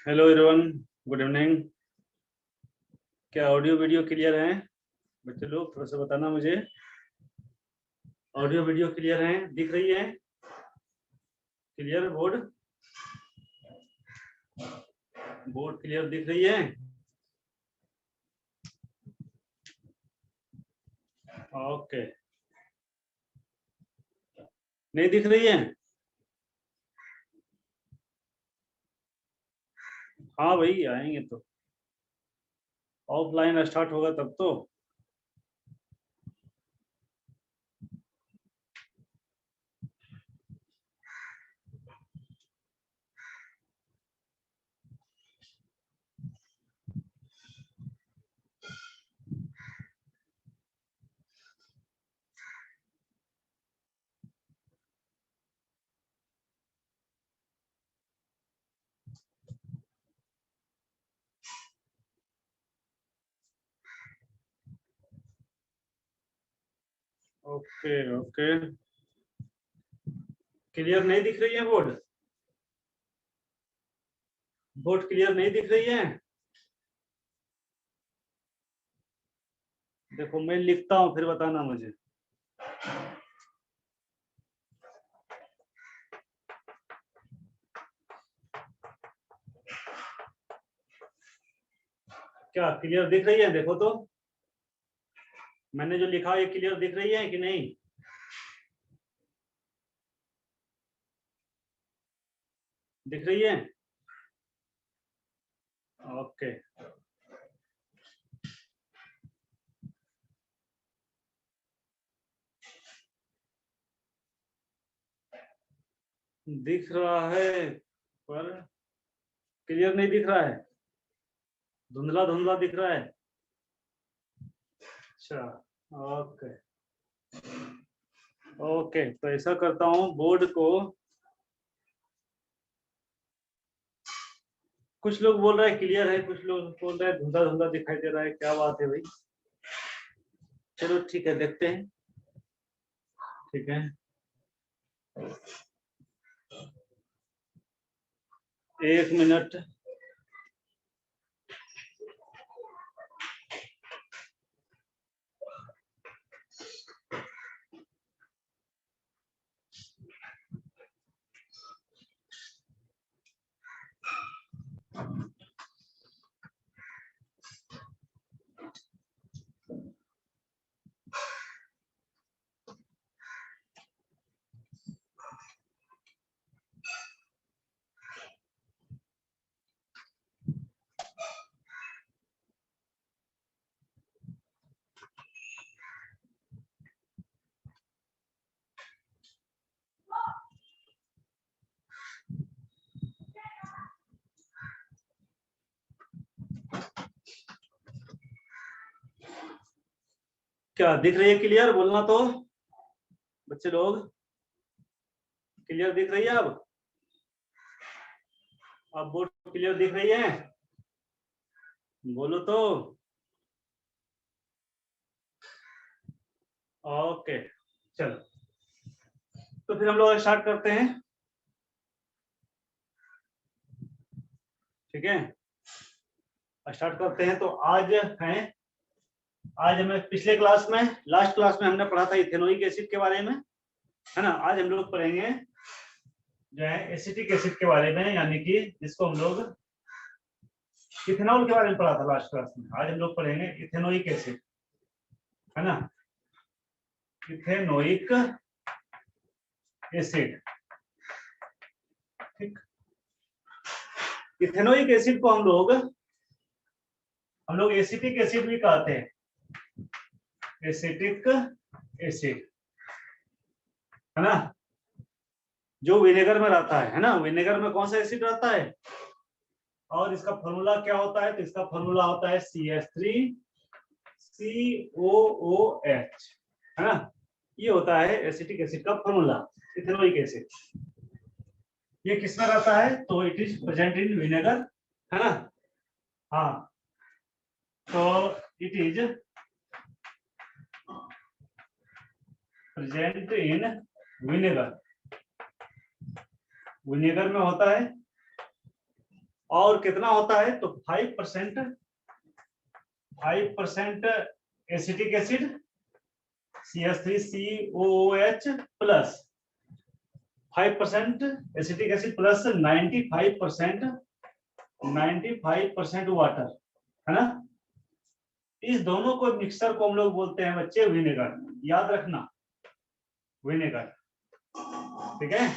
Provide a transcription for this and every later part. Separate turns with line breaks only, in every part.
Hello everyone, good evening. क्या audio video clear है? बच्चे लोग थोड़ा सा बताना मुझे। ऑडियो वीडियो क्लियर है? दिख रही है? क्लियर बोर्ड क्लियर दिख रही है? ओके, नहीं दिख रही है? हाँ भाई, आएंगे तो ऑफलाइन स्टार्ट होगा तब तो। ओके ओके, क्लियर नहीं दिख रही है बोर्ड? बोर्ड क्लियर नहीं दिख रही है? देखो मैं लिखता हूँ, फिर बताना मुझे। क्या क्लियर दिख रही है? देखो तो, मैंने जो लिखा है क्लियर दिख रही है कि नहीं? दिख रही है? ओके, दिख रहा है पर क्लियर नहीं दिख रहा है, धुंधला धुंधला दिख रहा है। अच्छा, ओके ओके, तो ऐसा करता हूँ बोर्ड को। कुछ लोग बोल रहे हैं क्लियर है, कुछ लोग बोल रहे हैं धुंधला धुंधला दिखाई दे रहा है। क्या बात है भाई? चलो ठीक है, देखते हैं। ठीक है, एक मिनट। क्या दिख रही है क्लियर? बोलना तो बच्चे लोग, क्लियर दिख रही है अब बोर्ड क्लियर दिख रही है? बोलो तो। ओके, चलो तो फिर हम लोग स्टार्ट करते हैं। ठीक है, स्टार्ट करते हैं। तो आज है, आज हमें पिछले क्लास में, लास्ट क्लास में हमने पढ़ा था इथेनोइक एसिड के बारे में, है ना। आज हम लोग पढ़ेंगे जो है एसिटिक एसिड के बारे में, यानी कि जिसको हम लोग इथेनॉल के बारे में पढ़ा था लास्ट क्लास में। आज हम लोग पढ़ेंगे इथेनोइक एसिड, है ना, इथेनोइक एसिड। ठीक, इथेनोइक एसिड को हम लोग एसिटिक एसिड भी कहते हैं, एसिटिक एसिड, है ना, जो विनेगर में रहता है ना। विनेगर में कौन सा एसिड रहता है और इसका फॉर्मूला क्या होता है? तो इसका फॉर्मूला होता है CH3COOH, है ना। ये होता है एसिटिक एसिड का फॉर्मूला, इथेनोइक एसिड। ये किसमें रहता है? तो it is present in vinegar, है ना। हाँ, तो it is present in vinegar. Vinegar में होता है, और कितना होता है तो 5% acetic acid CH3COOH plus 5% acetic acid plus 95% water, है ना। इस दोनों को मिक्सर को हम लोग बोलते हैं बच्चे विनेगर, याद रखना विनेगर, ठीक है।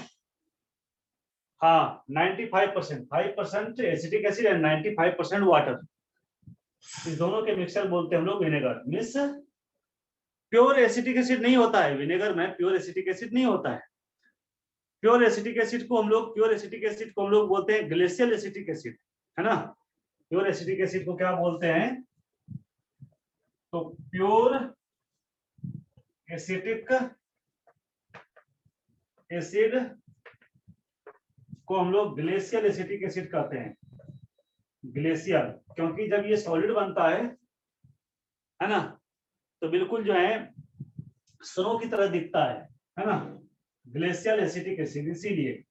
हाँ 5% एसिटिक एसिड एंड 95% वाटर, इस दोनों के मिक्सर बोलते हैं हम लोग vinegar. Means pure acetic acid नहीं होता है विनेगर में, प्योर एसिटिक एसिड नहीं होता है। प्योर एसिटिक एसिड को हम लोग बोलते हैं ग्लेशियल एसिटिक एसिड, है ना। प्योर एसिटिक एसिड को क्या बोलते हैं तो प्योर एसिटिक एसिड को हम लोग ग्लेशियल एसिटिक एसिड कहते हैं। ग्लेशियल क्योंकि जब ये सॉलिड बनता है ना, तो बिल्कुल जो है स्नो की तरह दिखता है ना। ग्लेशियल एसिटिक एसिड, इसीलिए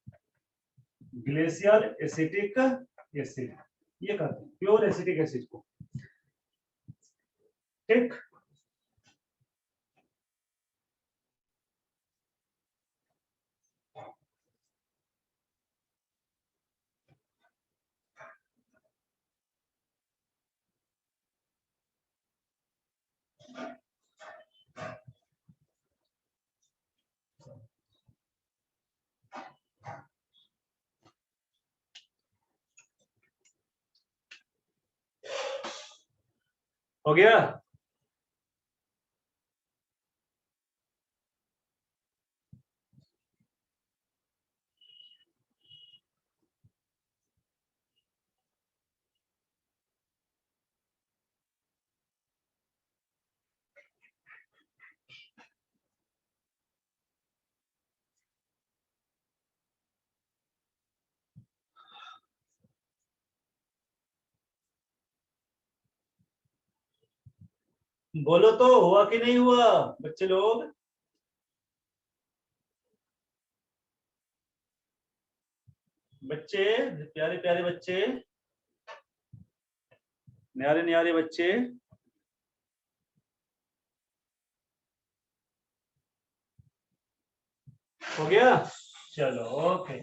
ग्लेशियल एसिटिक एसिड ये कहते हैं प्योर एसिटिक एसिड को, ठीक। हो गया। बोलो तो हुआ कि नहीं हुआ बच्चे लोग। बच्चे प्यारे प्यारे बच्चे, न्यारे न्यारे बच्चे, हो गया। चलो ओके।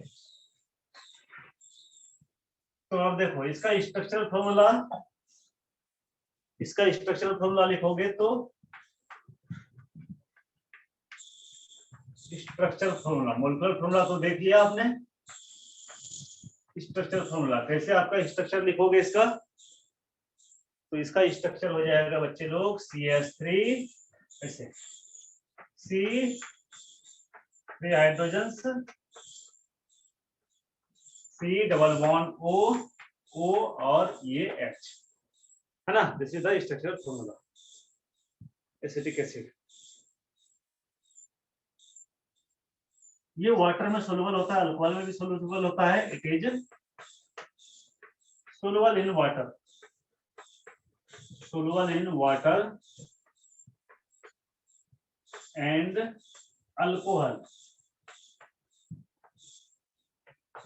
तो अब देखो इसका स्ट्रक्चरल फॉर्मूला लिखोगे तो स्ट्रक्चरल फॉर्मूला, मोलिकुलर फॉर्मूला तो देख लिया आपने। स्ट्रक्चरल फॉर्मूला कैसे आपका स्ट्रक्चर लिखोगे इसका, तो इसका स्ट्रक्चर हो जाएगा बच्चे लोग CH3 ऐसे, C3 hydrogens, C double bond O और ये H, है ना। This is the structural formula acetic acid. ये वाटर में सोलुबल होता है, अल्कोहल में भी सोलुबल होता है। It is soluble in water, soluble in water and alcohol.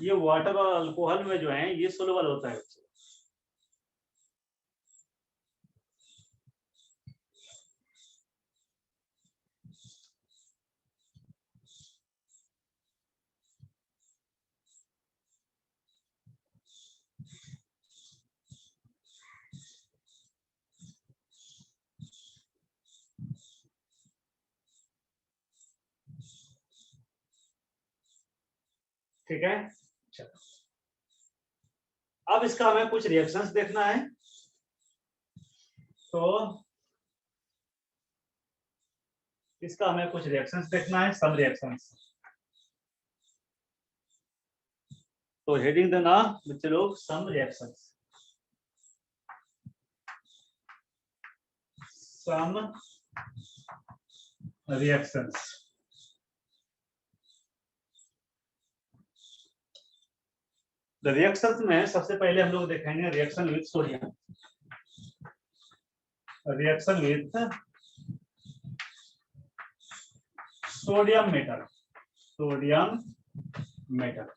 ये वाटर और अल्कोहल में जो है ये सोलुबल होता है। ठीक है। चलो अब इसका हमें कुछ रिएक्शंस देखना है। तो इसका हमें कुछ रिएक्शंस देखना है, सम रिएक्शंस। तो हेडिंग देना बच्चे लोग सम रिएक्शंस, सम रिएक्शंस। रिएक्शंस में सबसे पहले हम लोग देखेंगे reaction with sodium, reaction with sodium metal, sodium metal.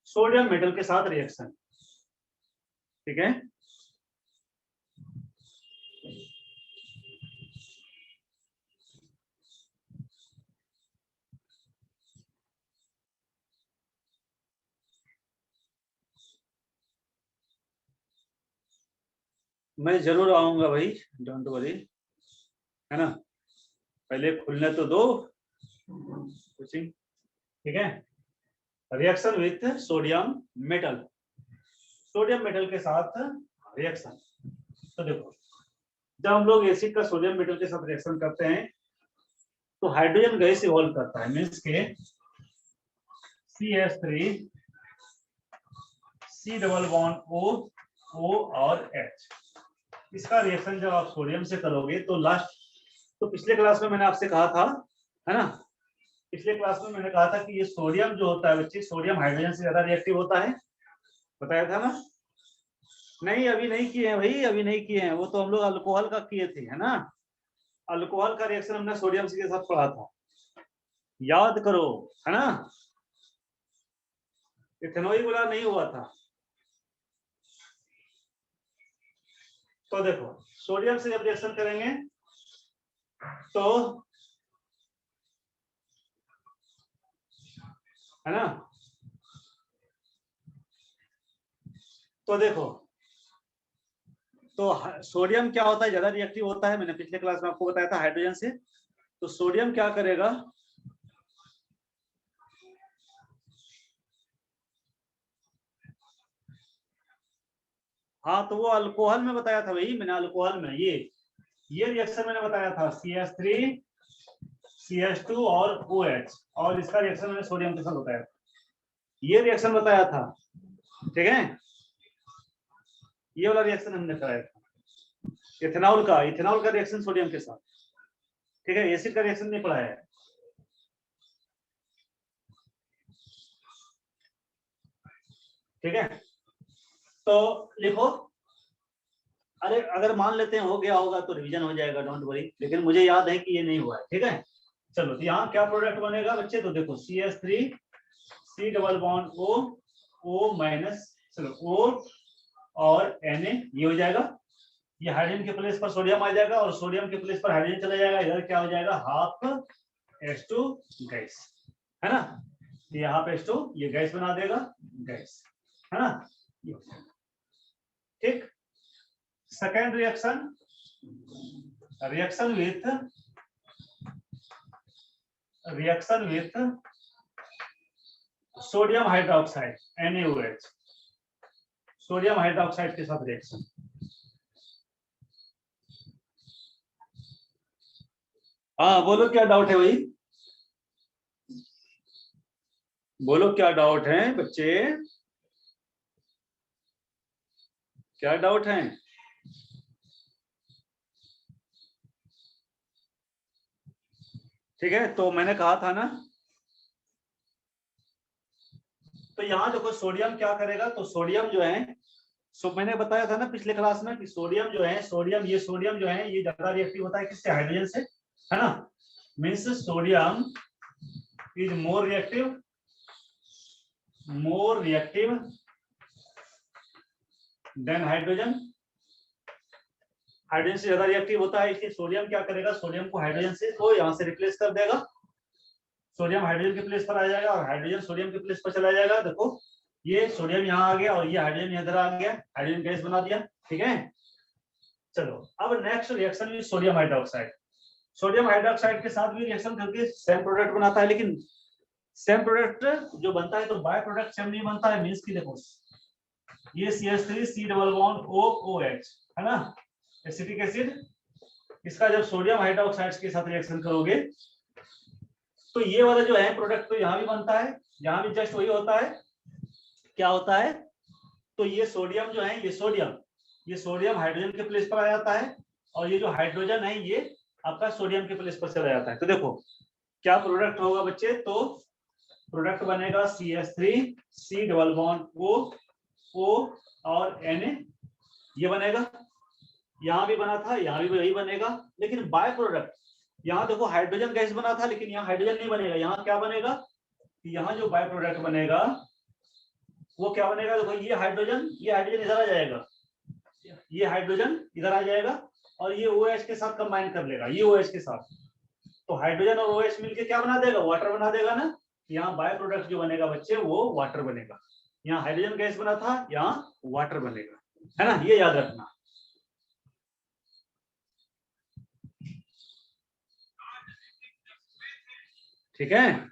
Sodium metal के साथ रिएक्शन, ठीक है। मैं जरूर आऊंगा भाई, डोंट वरी, है ना। पहले खुलने तो दो कोचिंग, ठीक है। Reaction with sodium metal, sodium metal के साथ रिएक्शन। तो देखो, जब हम लोग एसिड का सोडियम मेटल के साथ रिएक्शन करते हैं तो हाइड्रोजन गैस इवॉल्व करता है, मीन्स के CH3 C double bond O और H। इसका रिएक्शन जब आप सोडियम से करोगे तो लास्ट, तो पिछले क्लास में मैंने आपसे कहा था, है ना, पिछले क्लास में मैंने कहा था कि ये सोडियम जो होता है बच्चे, सोडियम हाइड्रोजन से ज्यादा रिएक्टिव होता है, बताया था ना। नहीं अभी नहीं किए हैं भाई, अभी नहीं किए हैं, वो तो हम लोग अल्कोहल का किए थे, है ना। अल्कोहल का रिएक्शन हमने सोडियम के साथ पढ़ा था, याद करो, है ना। इथेनॉल वाला नहीं हुआ था। तो देखो, सोडियम से जब रिएक्शन करेंगे तो, है ना, तो देखो, तो सोडियम क्या होता है, ज्यादा रिएक्टिव होता है, मैंने पिछले क्लास में आपको बताया था हाइड्रोजन से। तो सोडियम क्या करेगा, हाँ तो वो अल्कोहल में बताया था भाई मैंने, अल्कोहल में ये रिएक्शन मैंने बताया था, CH3 CH2 और OH, और इसका रिएक्शन मैंने सोडियम के साथ बताया था, ये रिएक्शन बताया था, ठीक है। ये वाला रिएक्शन हमने कराया था इथेनॉल का रिएक्शन सोडियम के साथ, ठीक है। एसिड का रिएक्शन नहीं पढ़ाया है, ठीक है। तो लिखो, अरे अगर मान लेते हैं हो गया होगा तो रिवीजन हो जाएगा, डोंट वरी, लेकिन मुझे याद है कि ये नहीं हुआ है, ठीक है। चलो, तो यहाँ क्या प्रोडक्ट बनेगा बच्चे, तो देखो CH3 C double bond O minus, चलो O और Na, ये हो जाएगा। ये हाइड्रोजन के प्लेस पर सोडियम आ जाएगा और सोडियम के प्लेस पर हाइड्रोजन चला जाएगा, इधर क्या हो जाएगा, हाफ H2 गैस, है ना। यहाँ पे H2 ये गैस बना देगा, गैस, है ना, ठीक। Second reaction, reaction with sodium hydroxide NaOH, sodium hydroxide के साथ रिएक्शन। हाँ बोलो क्या डाउट है भाई, बोलो क्या डाउट है बच्चे, क्या डाउट है। ठीक है, तो मैंने कहा था ना, तो यहाँ देखो सोडियम क्या करेगा, तो सोडियम जो है, मैंने बताया था ना पिछले क्लास में कि सोडियम जो है, ये सोडियम जो है ये ज्यादा रिएक्टिव होता है किससे, हाइड्रोजन से, है ना। Means sodium is more reactive than hydrogen, hydrogen से ज्यादा रिएक्टिव होता है, इसलिए सोडियम क्या करेगा, सोडियम को हाइड्रोजन से तो यहाँ से रिप्लेस कर देगा, सोडियम हाइड्रोजन के प्लेस पर आ जाएगा और हाइड्रोजन सोडियम के प्लेस पर चला जाएगा। देखो ये सोडियम यहाँ आ गया और ये हाइड्रोजन इधर आ गया, हाइड्रोजन गैस बना दिया, ठीक है। चलो अब next reaction with sodium hydroxide, sodium hydroxide के साथ भी रिएक्शन करके सेम प्रोडक्ट बनाता है, लेकिन सेम प्रोडक्ट जो बनता है तो बाय प्रोडक्ट सेम नहीं बनता है, मींस की देखो ये CH3 C double bond OH, है ना, एसिटिक एसिड, इसका जब सोडियम हाइड्रोक्साइड के साथ रिएक्शन करोगे तो ये वाला जो है प्रोडक्ट तो यहाँ भी बनता है, यहाँ भी जस्ट वही होता है, क्या होता है, तो ये सोडियम जो है, ये सोडियम हाइड्रोजन के प्लेस पर आ जाता है और ये जो हाइड्रोजन है ये आपका सोडियम के प्लेस पर चला जाता है। तो देखो क्या प्रोडक्ट होगा बच्चे, तो प्रोडक्ट बनेगा CH3 C double bond O और Na, ये बनेगा, यहाँ भी बना था, यहाँ भी वही बनेगा, लेकिन बाय प्रोडक्ट यहाँ देखो हाइड्रोजन गैस बना था, लेकिन यहाँ हाइड्रोजन नहीं बनेगा, यहाँ क्या बनेगा, यहाँ जो बाय प्रोडक्ट बनेगा वो क्या बनेगा, देखो ये हाइड्रोजन इधर आ जाएगा, ये हाइड्रोजन इधर आ जाएगा और ये OH के साथ कंबाइन कर लेगा, ये OH के साथ, तो हाइड्रोजन और OH मिलके क्या बना देगा, वाटर बना देगा ना। यहाँ बाय प्रोडक्ट जो बनेगा बच्चे वो वाटर बनेगा, यहाँ हाइड्रोजन गैस बना था, यहाँ वाटर बनेगा, है ना, ये याद रखना। ठीक है,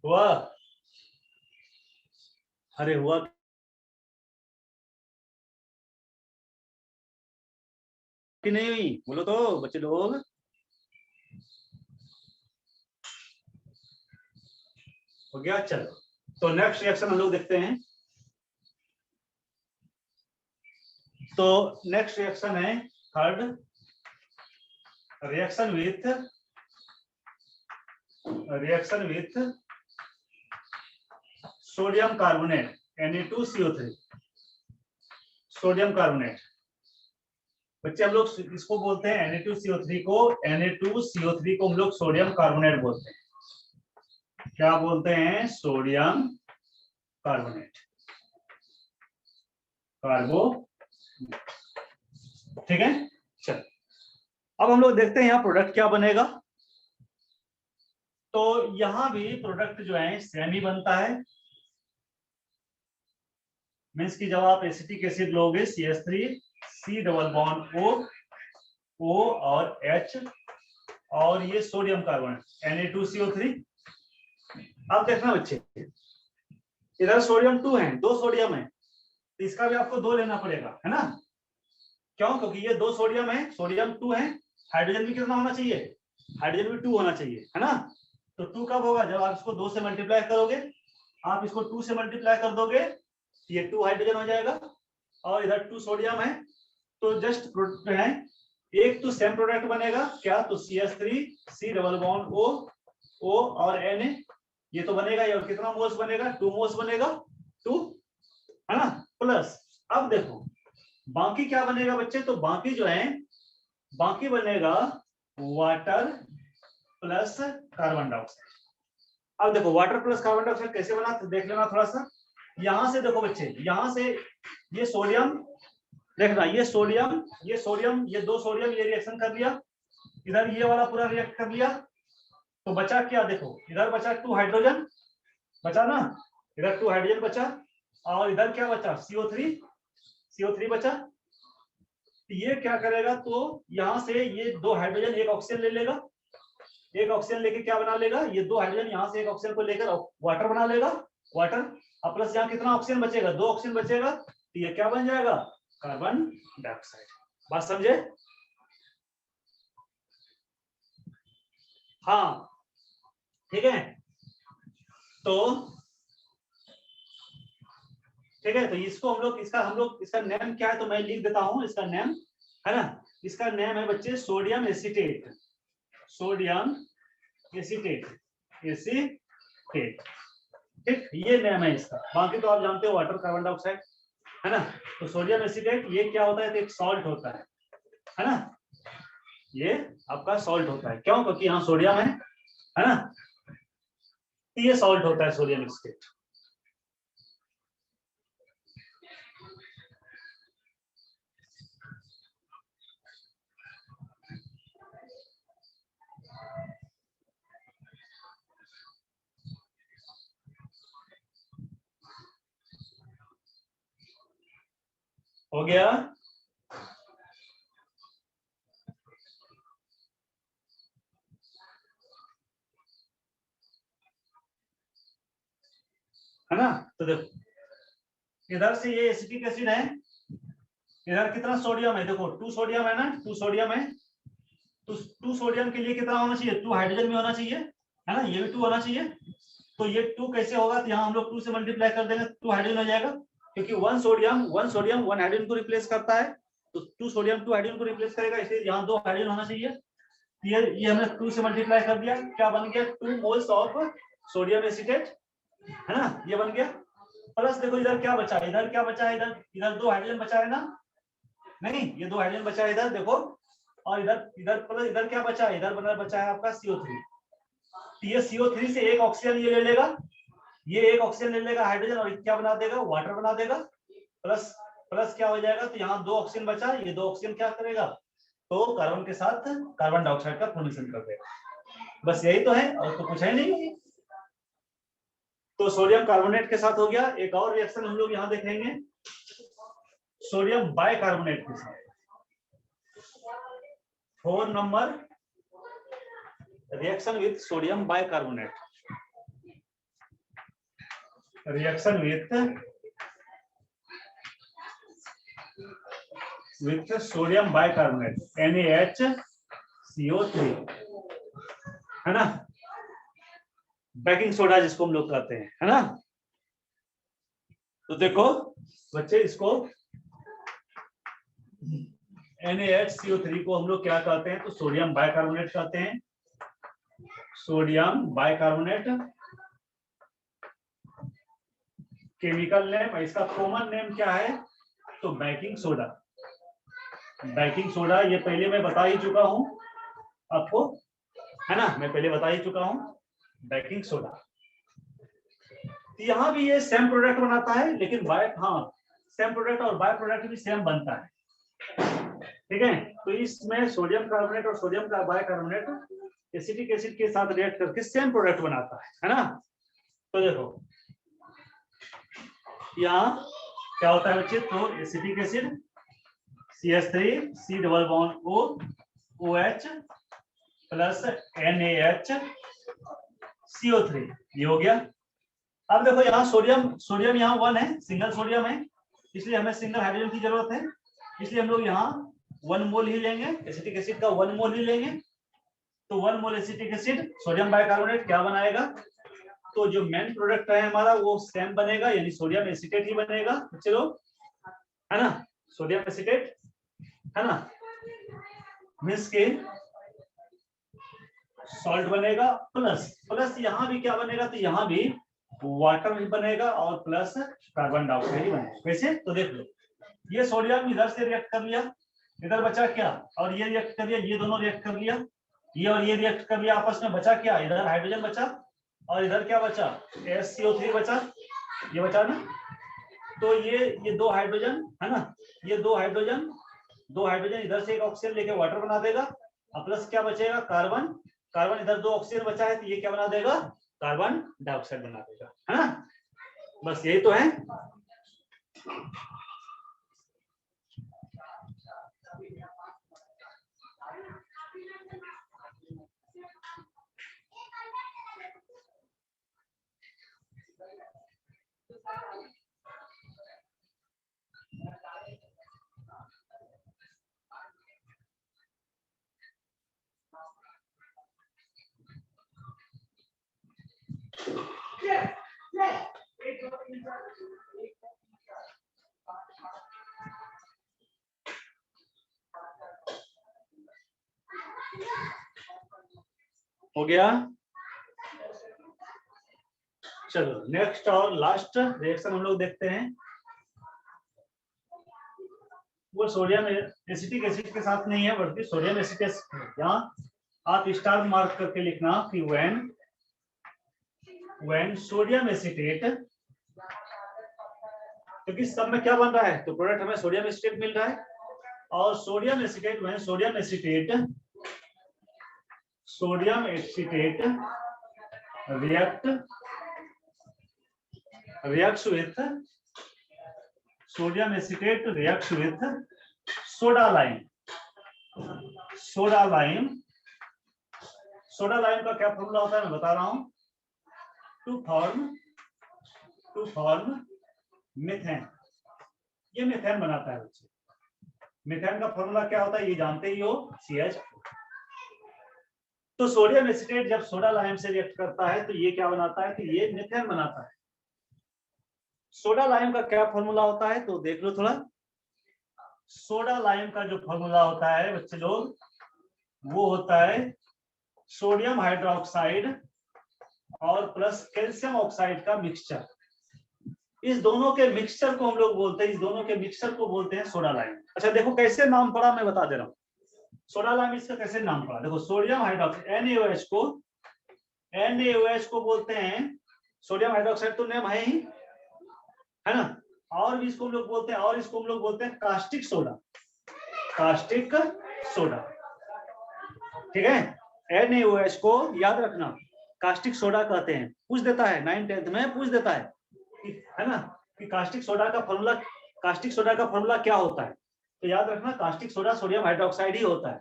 हुआ, अरे हुआ कि नहीं हुई, बोलो तो बच्चे लोग। हो गया, चलो तो नेक्स्ट रिएक्शन हम लोग देखते हैं। तो नेक्स्ट रिएक्शन है third, reaction with sodium carbonate Na2CO3, sodium carbonate. बच्चे हम लोग इसको बोलते हैं Na2CO3 को, Na2CO3 को हम लोग सोडियम कार्बोनेट बोलते हैं। क्या बोलते हैं, सोडियम कार्बोनेट, कार्बो, ठीक है। चल अब हम लोग देखते हैं यहाँ प्रोडक्ट क्या बनेगा। तो यहां भी प्रोडक्ट जो है सेम ही बनता है, मीन्स कि जब आप एसिटिक एसिड लोगे CH3 C double bond O और H और ये सोडियम कार्बोनेट Na2CO3। अब देखना बच्चे, इधर सोडियम 2 है, 2 सोडियम है, तो इसका भी आपको 2 लेना पड़ेगा, है ना। क्यों, क्योंकि ये 2 सोडियम है, सोडियम 2 है, हाइड्रोजन भी कितना होना चाहिए, हाइड्रोजन भी 2 होना चाहिए, है ना। तो 2 कब होगा, जब आप इसको 2 से मल्टीप्लाई करोगे, आप इसको 2 से मल्टीप्लाई कर दोगे, ये 2 हाइड्रोजन हो जाएगा और इधर 2 सोडियम है, तो जस्ट प्रोडक्ट है, एक तो सेम प्रोडक्ट बनेगा क्या, तो CH3 C double bond O और Na, ये तो बनेगा, और कितना मोल्स बनेगा, 2 मोल्स बनेगा, 2, है ना। प्लस अब देखो बाकी क्या बनेगा बच्चे, तो बाकी जो है, बाकी बनेगा वाटर प्लस कार्बन डाइऑक्साइड। अब देखो वाटर प्लस कार्बन डाइऑक्साइड कैसे बना, तो देख लेना थोड़ा सा। यहां से देखो बच्चे, यहां से ये सोडियम, देखना ये सोडियम, ये 2 सोडियम, ये रिएक्शन कर लिया, इधर ये वाला पूरा रिएक्ट कर लिया, तो बचा क्या, देखो इधर बचा 2 हाइड्रोजन बचा ना, इधर 2 हाइड्रोजन बचा और इधर क्या बचा, CO3 बचा। ये क्या करेगा, तो यहां से ये 2 हाइड्रोजन एक ऑक्सीजन ले लेगा, एक ऑक्सीजन लेके क्या बना लेगा, ये 2 हाइड्रोजन यहां से एक ऑक्सीजन को लेकर वाटर बना लेगा, वाटर, और प्लस यहाँ कितना ऑक्सीजन बचेगा, 2 ऑक्सीजन बचेगा, तो ये क्या बन जाएगा, कार्बन डाइऑक्साइड। बात समझे, हाँ ठीक है। तो ठीक है, तो इसको हम लोग इसका नेम क्या है, तो मैं लिख देता हूं इसका नेम, है ना। इसका नेम है बच्चे सोडियम एसीटेट, सोडियम एसीटेट, ठीक, ये नेम है इसका। बाकी तो आप जानते हो वाटर, कार्बन डाइऑक्साइड, है ना। तो सोडियम एसीटेट ये क्या होता है, तो एक सॉल्ट होता है ना, ये आपका सॉल्ट होता है, क्यों, क्योंकि यहाँ सोडियम है ना, तो ये सॉल्ट होता है सोडियम एसीटेट। हो गया, है ना। तो देखो इधर से ये एसिटिक एसिड है, इधर कितना सोडियम है, देखो 2 सोडियम है ना, 2 सोडियम है, तो 2 सोडियम के लिए कितना होना चाहिए, 2 हाइड्रोजन भी होना चाहिए, है ना, ये भी 2 होना चाहिए। तो ये 2 कैसे होगा, तो यहाँ हम लोग 2 से मल्टीप्लाई कर देंगे, 2 हाइड्रोजन हो जाएगा, क्योंकि 1 सोडियम 1 हाइड्रोजन को रिप्लेस करता है, तो 2 सोडियम 2 हाइड्रोजन को रिप्लेस करेगा, इसलिए यहाँ 2 हाइड्रोजन होना चाहिए। ये हमने 2 से मल्टीप्लाई कर दिया, क्या बन गया, 2 मोल्स ऑफ सोडियम एसीटेट, है ना, ये बन गया। प्लस देखो इधर क्या बचा है, इधर क्या बचा है, इधर 2 हाइड्रोजन बचा है ना, नहीं ये 2 हाइड्रोजन बचा है इधर देखो, और इधर प्लस इधर क्या बचा है, इधर बचा है आपका CO3। ये CO3 से एक ऑक्सीजन ये ले लेगा, ये एक ऑक्सीजन ले लेगा हाइड्रोजन, और क्या बना देगा, वाटर बना देगा। प्लस प्लस क्या हो जाएगा, तो यहाँ 2 ऑक्सीजन बचा, ये 2 ऑक्सीजन क्या करेगा, तो कार्बन के साथ कार्बन डाइऑक्साइड का फॉर्मेशन कर देगा। बस यही तो है, और तो कुछ है नहीं। तो सोडियम कार्बोनेट के साथ हो गया। एक और रिएक्शन हम लोग यहाँ देखेंगे, सोडियम बाइकार्बोनेट के साथ। 4 number reaction with sodium bicarbonate, reaction with sodium bicarbonate NaHCO3, है ना, बेकिंग सोडा जिसको हम लोग कहते हैं, है ना। तो देखो बच्चे, इसको NaHCO3 को हम लोग क्या कहते हैं, तो सोडियम बाइकार्बोनेट कहते हैं, सोडियम बाइकार्बोनेट। केमिकल नेम, इसका कॉमन नेम क्या है, तो बेकिंग सोडा। बेकिंग सोडा ये पहले मैं बता ही चुका हूं आपको, है ना, मैं पहले बता ही चुका हूं बेकिंग सोडा। यहाँ भी ये सेम प्रोडक्ट बनाता है, लेकिन सेम प्रोडक्ट और बाय प्रोडक्ट भी सेम बनता है, ठीक है। तो इसमें सोडियम कार्बोनेट और सोडियम का बाइकार्बोनेट एसिटिक एसिड के साथ रिएक्ट करके सेम प्रोडक्ट बनाता है ना। तो देखो यहाँ क्या होता है बच्चे, तो acetic acid CH3 C double bond O OH plus NaHCO3, ये हो गया। अब देखो यहाँ सोडियम यहाँ 1 है, सिंगल सोडियम है, इसलिए हमें सिंगल हाइड्रोजन की जरूरत है, इसलिए हम लोग यहाँ 1 मोल ही लेंगे, एसिटिक एसिड का 1 मोल ही लेंगे। तो 1 मोल एसिटिक एसिड सोडियम बाइकार्बोनेट क्या बनाएगा, तो जो मेन प्रोडक्ट है हमारा वो सेम बनेगा, यानी सोडियम एसीटेट ही बनेगा चलो, है ना, सोडियम एसीटेट, है ना, मींस के सॉल्ट बनेगा। प्लस यहाँ भी क्या बनेगा, तो यहाँ भी वाटर भी बनेगा और प्लस कार्बन डाइऑक्साइड ही बनेगा। वैसे तो देख लो, ये सोडियम इधर से रिएक्ट कर लिया, इधर बचा क्या, और ये रिएक्ट कर लिया, ये दोनों रिएक्ट कर लिया, ये और ये रिएक्ट कर लिया, आपस में बचा क्या, इधर हाइड्रोजन बचा और इधर क्या बचा, SCO3 बचा, ये बचा ना। तो ये 2 हाइड्रोजन, है ना, ये 2 हाइड्रोजन इधर से एक ऑक्सीजन लेके वाटर बना देगा, और प्लस क्या बचेगा, कार्बन इधर 2 ऑक्सीजन बचा है, तो ये क्या बना देगा, कार्बन डाइऑक्साइड बना देगा, है ना। बस यही तो है। हो गया। चलो नेक्स्ट और लास्ट रिएक्शन हम लोग देखते हैं, वो सोडियम एसिटिक एसिड के साथ नहीं है, बल्कि सोडियम एसिटेट। यहाँ आप स्टार मार्क करके लिखना कि व्हेन सोडियम एसिटेट, क्योंकि सब में क्या बन रहा है, तो प्रोडक्ट हमें सोडियम एसिटेट मिल रहा है, और sodium acetate reacts with sodium acetate reacts with soda lime का क्या फॉर्मूला होता है, मैं बता रहा हूं, to form to form methane. ये मीथेन बनाता है बच्चे। मीथेन का फॉर्मूला क्या होता है ये जानते ही हो, CH4। तो सोडियम एसिटेट जब सोडा लाइम से रिएक्ट करता है तो ये क्या बनाता है, तो ये मीथेन बनाता है। सोडा लाइम का क्या फॉर्मूला होता है तो देख लो थोड़ा। सोडा लाइम का जो फॉर्मूला होता है बच्चे लोग, वो होता है सोडियम हाइड्रोक्साइड और प्लस कैल्शियम ऑक्साइड का मिक्सचर। इस दोनों के मिक्सचर को हम लोग बोलते हैं, इस दोनों के मिक्सचर को बोलते हैं सोडा लाइम। अच्छा देखो कैसे नाम पड़ा, मैं बता दे रहा हूँ। सोडा लाइम इसका कैसे नाम पड़ा, देखो सोडियम हाइड्रोक्साइड NaOH को बोलते हैं सोडियम हाइड्रोक्साइड, तो नेम है ही, है ना। और भी इसको हम लोग बोलते हैं, और इसको हम लोग बोलते हैं कास्टिक सोडा, कास्टिक सोडा, ठीक है। NaOH को याद रखना कास्टिक सोडा कहते हैं। पूछ देता है 9th-10th में, पूछ देता है ना, कि कास्टिक सोडा का फॉर्मूला क्या होता है, तो याद रखना कास्टिक सोडा सोडियम हाइड्रोक्साइड ही होता है।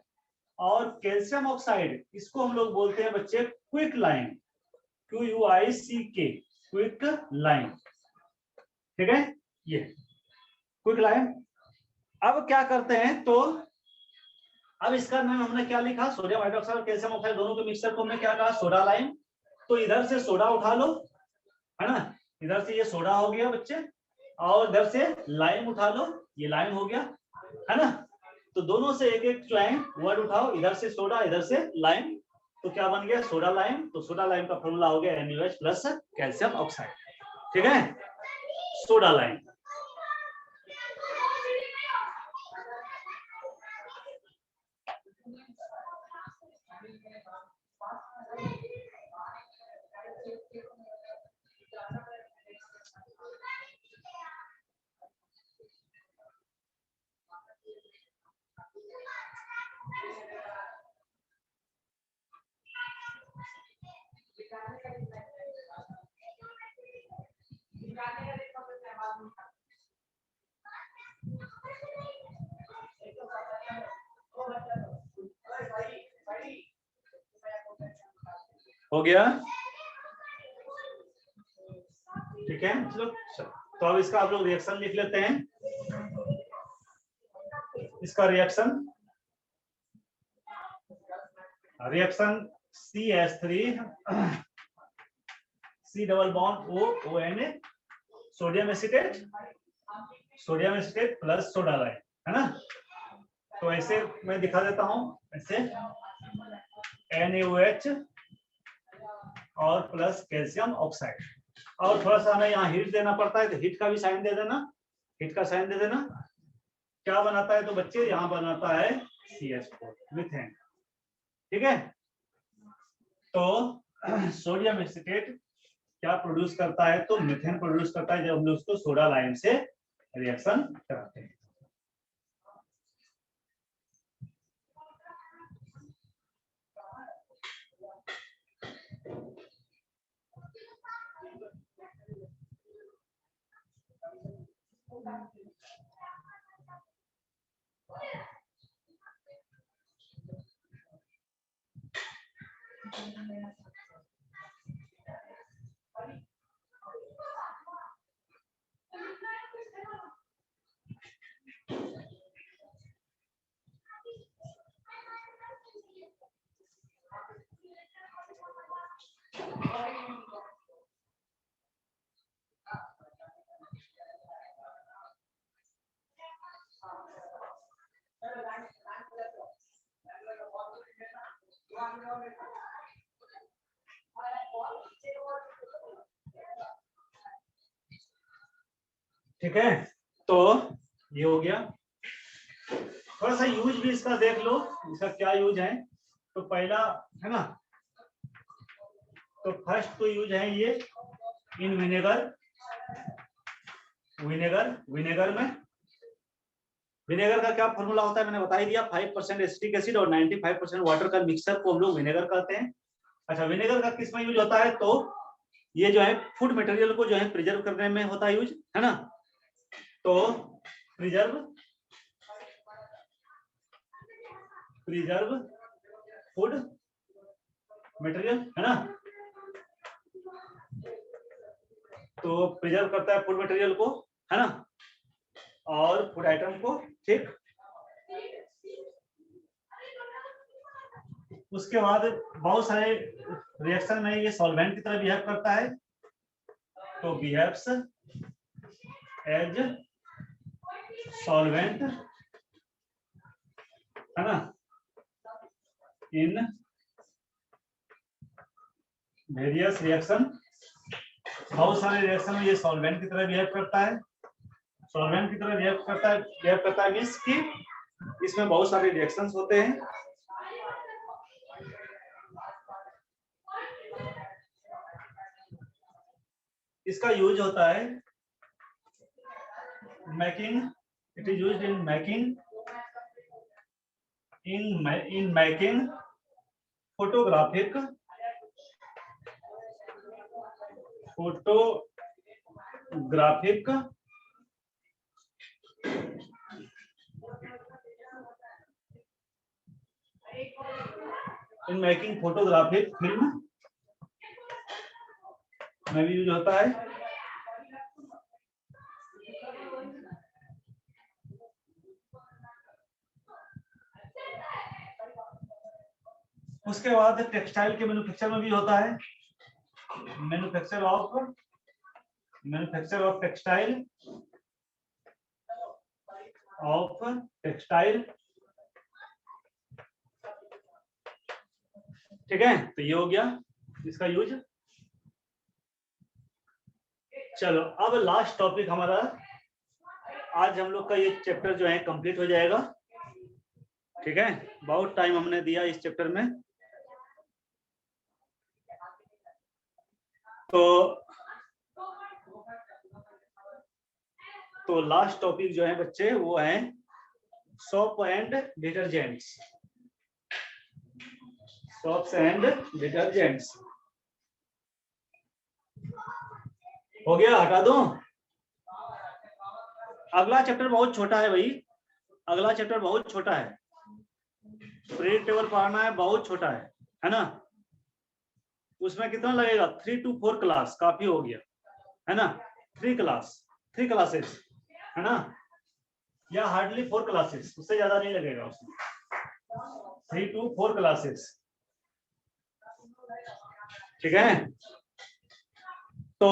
और कैल्शियम ऑक्साइड इसको हम लोग बोलते हैं बच्चे quick lime, QUICK, quick lime, ठीक है, ये क्विक लाइम। अब क्या करते हैं, तो अब इसका नाम हमने क्या लिखा, सोडियम हाइड्रोक्साइड और कैल्शियम ऑक्साइड दोनों के मिक्सचर को हमने क्या कहा, सोडा लाइम। तो इधर से सोडा उठा लो, है ना, इधर से ये सोडा हो गया बच्चे, और इधर से लाइम उठा लो, ये लाइम हो गया, है ना। तो दोनों से एक एक जो है वर्ड उठाओ, इधर से सोडा इधर से लाइम, तो क्या बन गया, सोडा लाइम। तो सोडा लाइम का फॉर्मूला हो गया NaOH प्लस कैल्शियम ऑक्साइड, ठीक है, सोडा लाइम। हो गया, ठीक है। चलो तो अब इसका आप लोग रिएक्शन लिख लेते हैं। इसका reaction CH3 C double bond ONA sodium acetate plus soda lime, है ना। तो ऐसे मैं दिखा देता हूं, ऐसे NaOH और प्लस कैल्शियम ऑक्साइड। और थोड़ा सा हमें यहाँ हीट देना पड़ता है, तो हीट का भी साइन दे देना, हीट का साइन दे देना। क्या बनाता है तो बच्चे, यहाँ बनाता है CH4 मीथेन, ठीक है। तो सोडियम एसिटेट क्या प्रोड्यूस करता है, तो मीथेन प्रोड्यूस करता है, जब हम लोग उसको सोडा लाइम से रिएक्शन कराते हैं। ठीक है, तो ये हो गया। थोड़ा सा यूज भी इसका देख लो, इसका क्या यूज है। तो पहला है ना, तो फर्स्ट तो यूज है ये इन विनेगर में। विनेगर का क्या फॉर्मूला होता है मैंने बता ही दिया, 5% एसिटिक एसिड और 95% वाटर का मिक्सर को हम लोग विनेगर कहते हैं। अच्छा, विनेगर का किस में यूज होता है, तो ये जो है फूड मटेरियल को जो है प्रिजर्व करने में होता है यूज, है ना। तो प्रिजर्व फूड मटेरियल, है ना। तो प्रिजर्व करता है फूड मटेरियल को, है ना, और फूड आइटम को, ठीक। उसके बाद बहुत सारे रिएक्शन में ये सॉल्वेंट की तरह बिहेव करता है, तो बिहेव्स एज सॉल्वेंट, है ना, इन वेरियस रिएक्शन। बहुत सारे रिएक्शन में ये सॉल्वेंट की तरह बिहेव करता है। सॉल्वेंट की तरह बिहेव करता है मींस कि इसमें बहुत सारे रिएक्शंस होते हैं। इसका यूज होता है making, it is used in making photographic film में भी यूज होता है। उसके बाद टेक्सटाइल के मैन्युफैक्चर में भी होता है, मैन्युफैक्चर ऑफ टेक्सटाइल, ठीक है। तो ये हो गया इसका यूज। चलो अब लास्ट टॉपिक हमारा, आज हम लोग का ये चैप्टर जो है कंप्लीट हो जाएगा, ठीक है। बहुत टाइम हमने दिया इस चैप्टर में। तो लास्ट टॉपिक जो है बच्चे वो है soap and detergents. Soaps and detergents हो गया, हटा दूं। अगला चैप्टर बहुत छोटा है भाई, अगला चैप्टर बहुत छोटा है, पीरियड टेबल पढ़ना है, बहुत छोटा है ना। उसमें कितना लगेगा, 3 to 4 क्लास काफी हो गया, है ना। 3 क्लासेस, है ना, या हार्डली 4 क्लासेस, उससे ज्यादा नहीं लगेगा उसमें। 3 to 4 क्लासेस, ठीक है। तो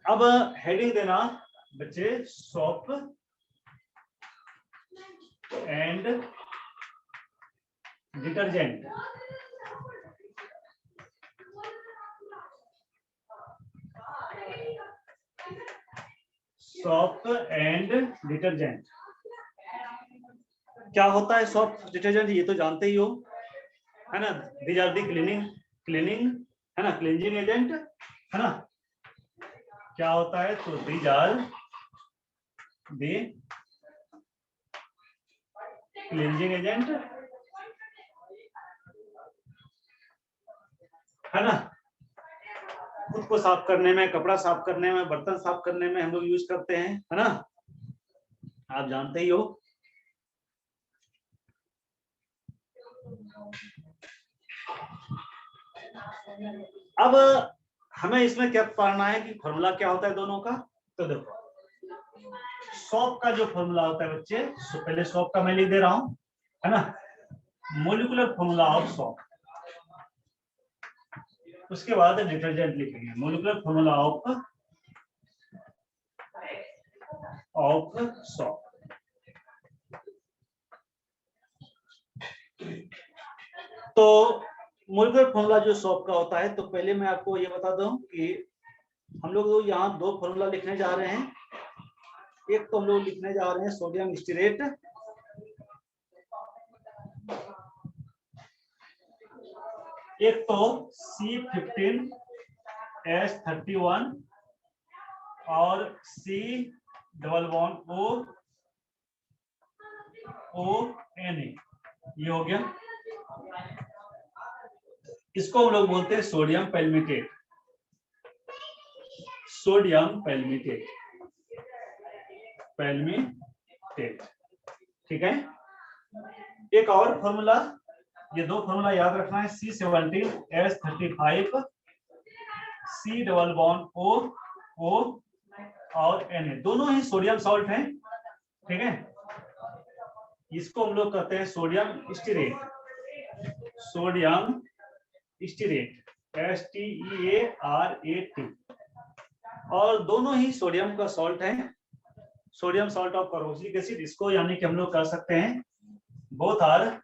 अब हेडिंग देना बच्चे, soap and detergent. Soap and detergent क्या होता है? सोप डिटर्जेंट ये तो जानते ही हो, है ना। दीज आर दी क्लीनिंग, है ना, क्लींजिंग एजेंट, है ना। क्या होता है? तो these are the cleansing agent, है ना। खुद को साफ करने में, कपड़ा साफ करने में, बर्तन साफ करने में हम लोग यूज करते हैं, है ना, आप जानते ही हो। अब हमें इसमें क्या पढ़ना है कि फॉर्मूला क्या होता है दोनों का। तो देखो, सोप का जो फॉर्मूला होता है बच्चे, पहले सोप का मैं लिख दे रहा हूं, है ना, मोलिकुलर फॉर्मूला ऑफ सोप। उसके बाद डिटर्जेंट लिखेंगे, मोलिकुलर फॉर्मूला ऑफ सोप। तो मोलिकुलर फॉर्मूला जो सोप का होता है, तो पहले मैं आपको ये बता दूं कि हम लोग यहाँ 2 फॉर्मूला लिखने जा रहे हैं। एक तो हम लोग लिखने जा रहे हैं सोडियम स्टीरेट, एक तो C15H31 और C≡ONA, ये हो गया। इसको हम लोग बोलते हैं सोडियम पैल्मिटेट, ठीक है। एक और फॉर्मूला, ये 2 फॉर्मूला याद रखना है, C17H35 C≡O O और Na दोनों ही सोडियम सॉल्ट हैं, ठीक है। इसको हम लोग कहते हैं sodium stearate, sodium stearate, STEARAT, और दोनों ही सोडियम का सॉल्ट है, sodium salt of carboxylic acid. इसको यानी कि हम लोग कह सकते हैं both are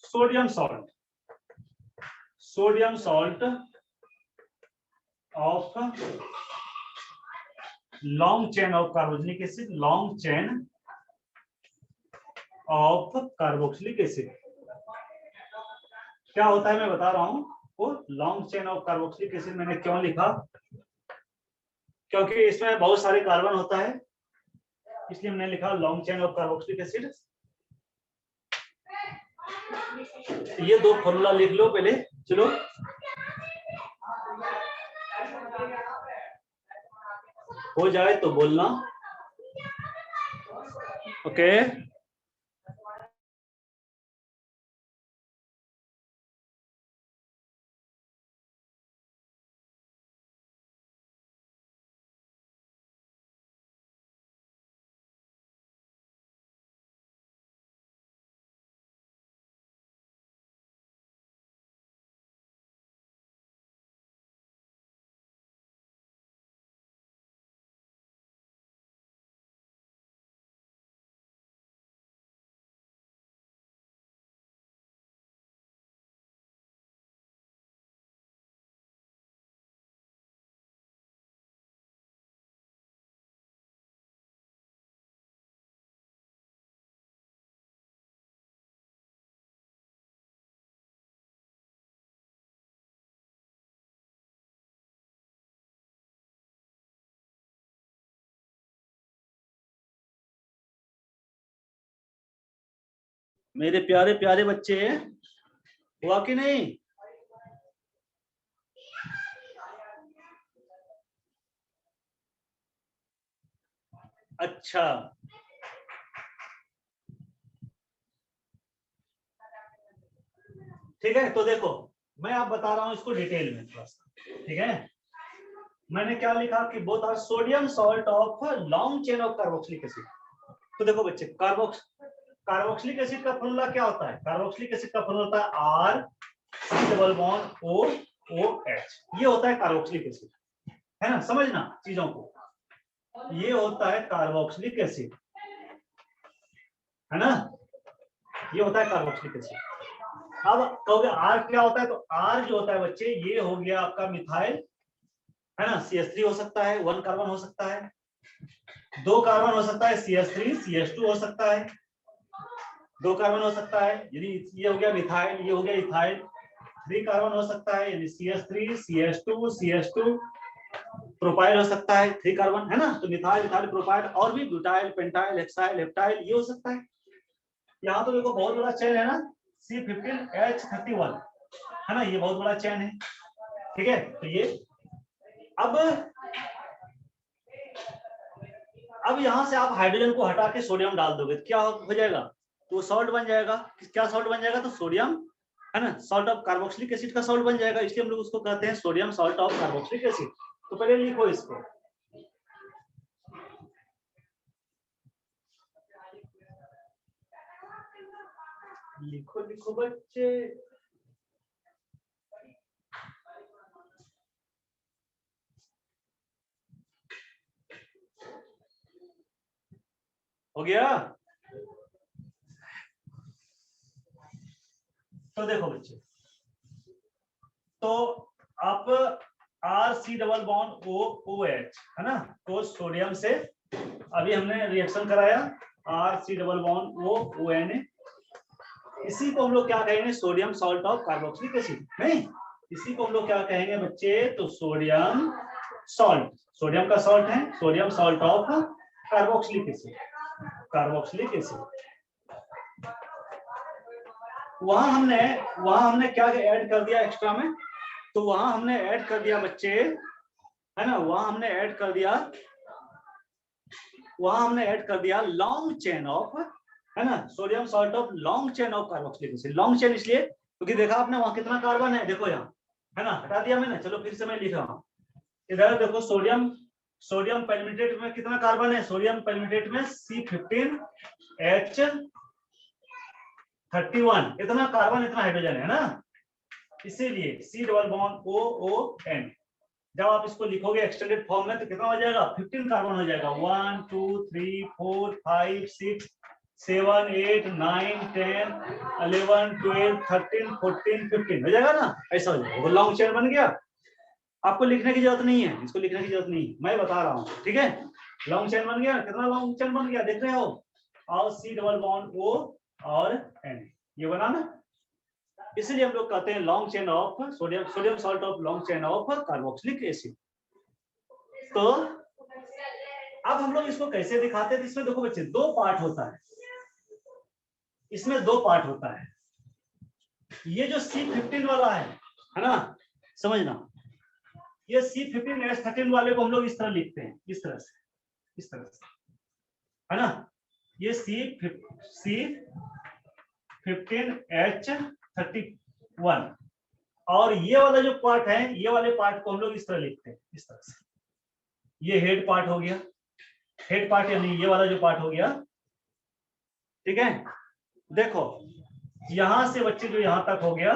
sodium salt of long chain of carboxylic acid, long chain of carboxylic acid. क्या होता है मैं बता रहा हूं, वो long chain of carboxylic acid मैंने क्यों लिखा, क्योंकि इसमें बहुत सारे कार्बन होता है, इसलिए मैंने लिखा long chain of carboxylic acid. ये दो फॉर्मूला लिख लो पहले, चलो। हो जाए तो बोलना, ओके। मेरे प्यारे प्यारे बच्चे, हुआ कि नहीं? अच्छा, ठीक है। तो देखो मैं आप बता रहा हूं इसको डिटेल में थोड़ा सा, ठीक है। मैंने क्या लिखा कि both are sodium salt of long chain of carboxylic acid. तो देखो बच्चे, कार्बोक्सिलिक एसिड का फॉर्मूला क्या होता है? कार्बोक्सिलिक एसिड का फॉर्मूला होता है RC≡OH। ये होता है कार्बोक्सिलिक एसिड, है ना, समझना चीजों को। ये होता है कार्बोक्सिलिक एसिड, है ना, ये होता है कार्बोक्सिलिक एसिड। अब कहोगे R क्या होता है, तो R जो होता है बच्चे, ये हो गया आपका मिथाइल, है ना, CH3 हो सकता है, 1 कार्बन हो सकता है, 2 कार्बन हो सकता है, CH3 CH2 हो सकता है, 2 कार्बन हो सकता है, यानी ये हो गया मिथाइल, ये हो गया इथाइल। 3 कार्बन हो सकता है, यानी CH3 CH2 प्रोपाइल हो सकता है, 3 कार्बन, है ना। तो मिथाइल इथाइल प्रोपाइल, और भी ब्यूटाइल पेंटाइल हेक्साइल हेप्टाइल, ये हो सकता है। यहाँ तो देखो बहुत बड़ा चेन है ना, C15H31, है ना, ये बहुत बड़ा चेन है, ठीक है। तो ये अब यहां से आप हाइड्रोजन को हटा के सोडियम डाल दोगे तो क्या हो जाएगा, तो सॉल्ट बन जाएगा। क्या सॉल्ट बन जाएगा, तो सोडियम, है ना, सॉल्ट ऑफ कार्बोक्सिलिक एसिड का सॉल्ट बन जाएगा, इसलिए हम लोग उसको कहते हैं sodium salt of carboxylic acid. तो पहले लिखो इसको, लिखो लिखो बच्चे। हो गया? तो देखो बच्चे, तो आप RC≡OH, है ना, तो सोडियम से अभी हमने रिएक्शन कराया, RC≡ONA, इसी को हम लोग क्या कहेंगे, sodium salt of carboxylic acid. नहीं, इसी को हम लोग क्या कहेंगे बच्चे, तो सोडियम सॉल्ट, सोडियम का सॉल्ट है, sodium salt of carboxylic acid, carboxylic acid. वहां हमने क्या ऐड कर दिया एक्स्ट्रा में, तो वहां हमने ऐड कर दिया बच्चे, है ना, वहां हमने ऐड कर दिया लॉन्ग चेन ऑफ, है ना, sodium salt of long chain of carboxylic acid. Long chain इसलिए क्योंकि देखा आपने वहां कितना कार्बन है, देखो यहाँ है ना, हटा दिया मैंने। चलो फिर से मैं लिख रहा हूँ। इधर देखो सोडियम परमेटेट में कितना कार्बन है, सोडियम परमेटेट में C15H31, इतना कार्बन इतना हाइड्रोजन है ना, इसीलिए C डबल बॉन्ड OON। जब आप इसको लिखोगे एक्सटेंडेड फॉर्म में तो कितना हो जाएगा, 15 कार्बन हो जाएगा। 1 2 3 4 5 6 7 8 9 10 11 12 13 14 15 हो जाएगा ना, ऐसा हो जाएगा। वो लॉन्ग चेन बन गया। आपको लिखने की जरूरत नहीं है, इसको लिखने की जरूरत नहीं, मैं बता रहा हूँ, ठीक है। लॉन्ग चेन बन गया, कितना लॉन्ग चेन बन गया देख रहे हो, और C डबल बॉन्ड O और N, ये बना ना। इसलिए हम लोग कहते हैं long chain of sodium salt of long chain of carboxylic acid. तो अब हम लोग इसको कैसे दिखाते हैं, इसमें देखो बच्चे दो पार्ट होता है, इसमें दो पार्ट होता है। ये जो C15 वाला है ना, समझना, ये C15H13 वाले को हम लोग इस तरह लिखते हैं, इस तरह से है ना। ये C15H31 और ये वाला जो पार्ट है, ये वाले पार्ट को हम लोग इस तरह लिखते हैं, इस तरह से। ये हेड पार्ट हो गया, हेड पार्ट यानी ये वाला जो पार्ट हो गया, ठीक है। देखो यहां से बच्चे जो यहां तक हो गया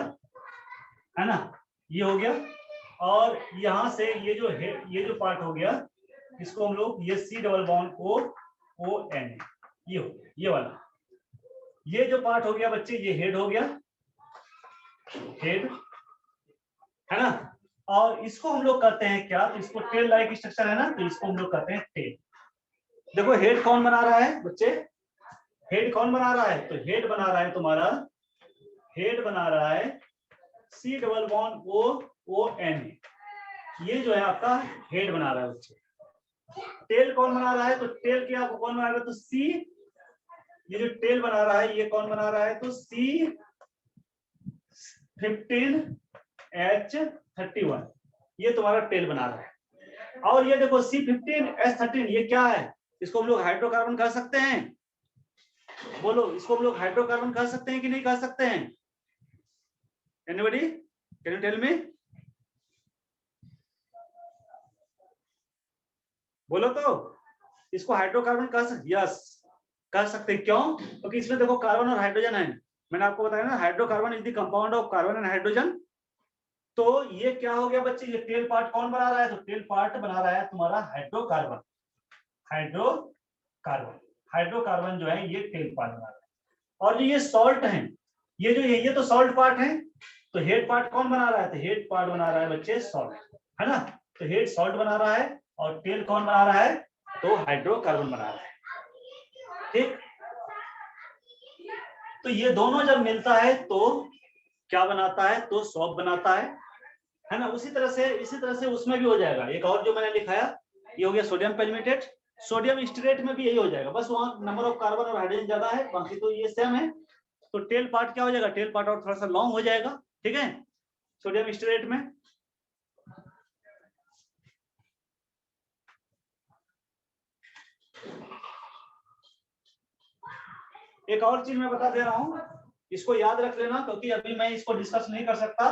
है ना, ये हो गया, और यहां से ये जो पार्ट हो गया, इसको हम लोग ये C डबल बॉन्ड OON, ये हो गया, ये वाला, ये जो पार्ट हो गया बच्चे, ये हेड हो गया, हेड है ना। और इसको हम लोग कहते हैं क्या, तो इसको टेल लाइक स्ट्रक्चर है ना, तो इसको हम लोग कहते हैं टेल। देखो हेड कौन बना रहा है बच्चे, हेड कौन बना रहा है, तो हेड बना रहा है तुम्हारा, हेड बना रहा है C डबल बॉन्ड OON, ये जो है आपका हेड बना रहा है बच्चे। टेल कौन बना रहा है, तो टेल क्या कौन बना रहा है, तो C, ये जो टेल बना रहा है ये कौन बना रहा है, तो C15H31, ये तुम्हारा टेल बना रहा है। और ये देखो C15H13, ये क्या है, इसको हम लोग हाइड्रोकार्बन कह सकते हैं, बोलो इसको हम लोग हाइड्रोकार्बन कह सकते हैं कि नहीं कह सकते हैं, anybody can you tell me, बोलो तो। इसको हाइड्रोकार्बन कह सकते, यस कह सकते हैं, क्यों, क्योंकि इसमें देखो कार्बन और हाइड्रोजन है, मैंने आपको बताया ना, hydrocarbon is the compound of carbon and hydrogen. तो ये क्या हो गया बच्चे, ये टेल पार्ट कौन बना रहा है, तो टेल पार्ट बना रहा है तुम्हारा हाइड्रोकार्बन, हाइड्रोकार्बन जो है ये टेल पार्ट बना रहा है। और जो ये सॉल्ट है, ये तो सॉल्ट पार्ट है, तो हेड पार्ट कौन बना रहा है, तो हेड पार्ट बना रहा है बच्चे सॉल्ट, है ना। तो हेड सॉल्ट बना रहा है और टेल कौन बना रहा है, तो हाइड्रोकार्बन बना रहा है, ठीक। तो ये दोनों जब मिलता है तो क्या बनाता है, तो सॉल्ट बनाता है ना। इसी तरह से उसमें भी हो जाएगा। एक और जो मैंने लिखाया, ये हो गया सोडियम परमेटेट, सोडियम स्टीरेट में भी यही हो जाएगा, बस वहां नंबर ऑफ कार्बन और हाइड्रोजन ज्यादा है, बाकी तो ये सेम है। तो टेल पार्ट क्या हो जाएगा, टेल पार्ट और थोड़ा सा लॉन्ग हो जाएगा, ठीक है, सोडियम स्टीरेट में। एक और चीज मैं बता दे रहा हूं, इसको याद रख लेना, क्योंकि अभी मैं इसको डिस्कस नहीं कर सकता,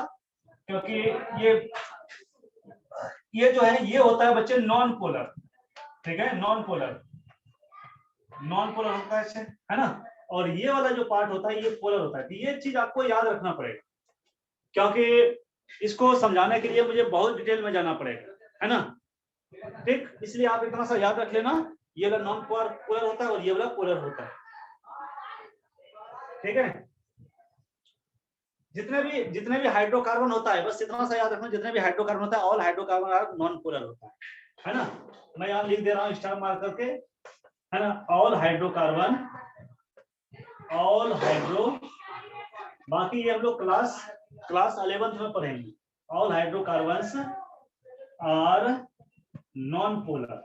क्योंकि ये जो है ये होता है बच्चे नॉन पोलर, ठीक है, नॉन पोलर होता है ना। और ये वाला जो पार्ट होता है ये पोलर होता है। तो ये चीज आपको याद रखना पड़ेगा, क्योंकि इसको समझाने के लिए मुझे बहुत डिटेल में जाना पड़ेगा, है ना, ठीक। इसलिए आप इतना सा याद रख लेना, ये वाला नॉन पोलर होता है और ये वाला पोलर होता है, ठीक है। जितने भी हाइड्रोकार्बन होता है, बस इतना सा याद रखना, जितने भी हाइड्रोकार्बन होता है all hydrocarbon are non polar होता है ना। मैं यहाँ लिख दे रहा हूँ स्टार मार्क करके, है ना, ऑल हाइड्रोकार्बन, ऑल हाइड्रो, बाकी ये हम लोग क्लास 11th में पढ़ेंगे, all hydrocarbons are non polar,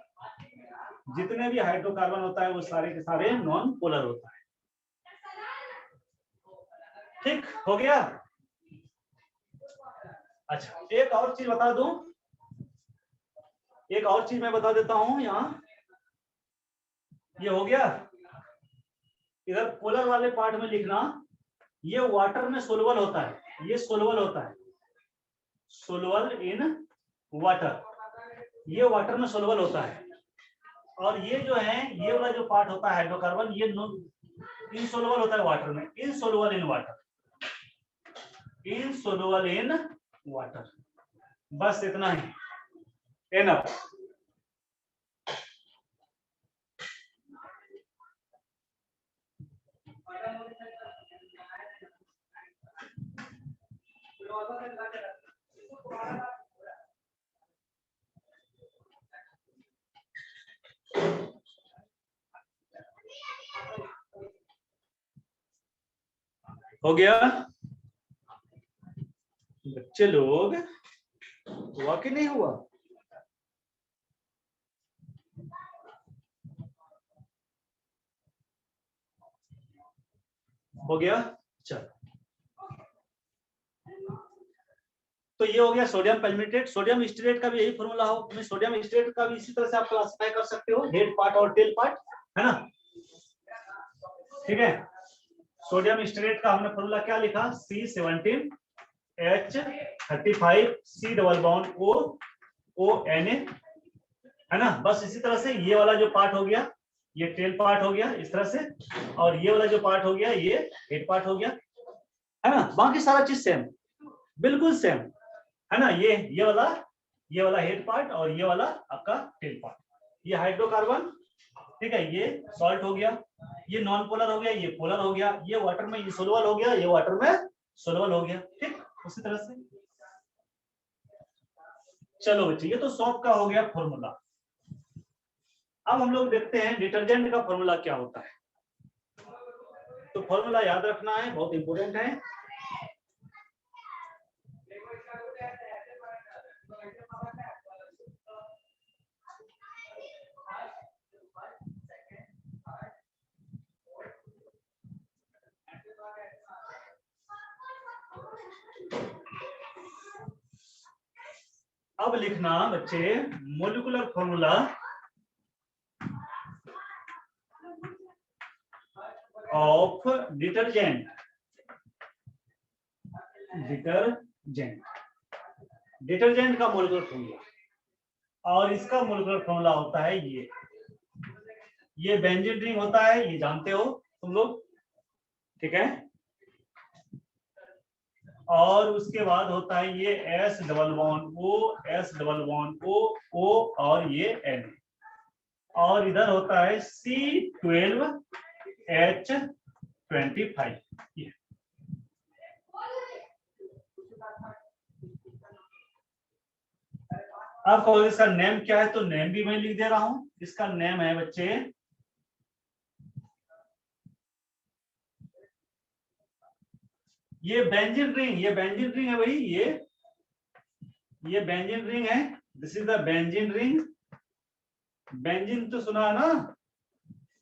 जितने भी हाइड्रोकार्बन होता है वो सारे के सारे नॉन पोलर होता है, ठीक हो गया। अच्छा एक और चीज बता दूं, एक और चीज मैं बता देता हूं, यहाँ ये हो गया, इधर पोलर वाले पार्ट में लिखना, ये वाटर में सोलबल होता है, ये सोलबल होता है, सोलुबल इन वाटर, ये वाटर में सोलुबल होता है। और ये जो है, ये वाला जो पार्ट होता है हाइड्रोकार्बन, ये इनसोलुबल होता है वाटर में, इनसोलुबल इन वाटर, इनसोलुबल इन वाटर। बस इतना ही, एनफ। हो गया बच्चे लोग? हुआ कि नहीं हुआ? हो गया। चलो, तो ये हो गया सोडियम परमेटेट। सोडियम स्टीरेट का भी यही फॉर्मूला हो, सोडियम स्टीरेट का भी इसी तरह से आप क्लासिफाई कर सकते हो, हेड पार्ट और टेल पार्ट, है ना? ठीक है, सोडियम स्टीरेट का हमने फॉर्मूला क्या लिखा, C17H35 C double bond ONA, है ना? बस इसी तरह से ये वाला जो पार्ट हो गया, ये टेल पार्ट हो गया इस तरह से, और ये वाला जो पार्ट हो गया ये हेड पार्ट हो गया, है ना? बाकी सारा चीज सेम, बिल्कुल सेम, है ना? ये वाला हेड पार्ट और ये वाला आपका टेल पार्ट। ये हाइड्रोकार्बन, ठीक है, ये सॉल्ट हो गया, ये नॉन पोलर हो गया, ये पोलर हो गया, ये वाटर में इंसोलुबल हो गया, ये वाटर में सोलुबल हो गया। ठीक, उसी तरह से। चलो बच्चे, ये तो सॉप का हो गया फॉर्मूला। अब हम लोग देखते हैं डिटर्जेंट का फॉर्मूला क्या होता है। तो फॉर्मूला याद रखना है, बहुत इंपॉर्टेंट है। अब लिखना बच्चे molecular formula of detergent, detergent का मोलिकुलर फॉर्मूला, और इसका मोलिकुलर फॉर्मूला होता है ये बेंजीन रिंग होता है, ये जानते हो तुम लोग, ठीक है? और उसके बाद होता है ये S double bond O, S double bond O और ये N, और इधर होता है C12H25। अब कहो इसका नेम क्या है, तो नेम भी मैं लिख दे रहा हूं। इसका नेम है बच्चे, ये बेंजीन रिंग, ये बेंजीन रिंग है भाई, ये बेंजीन रिंग है। This is the benzene ring. Benzene तो सुना है ना,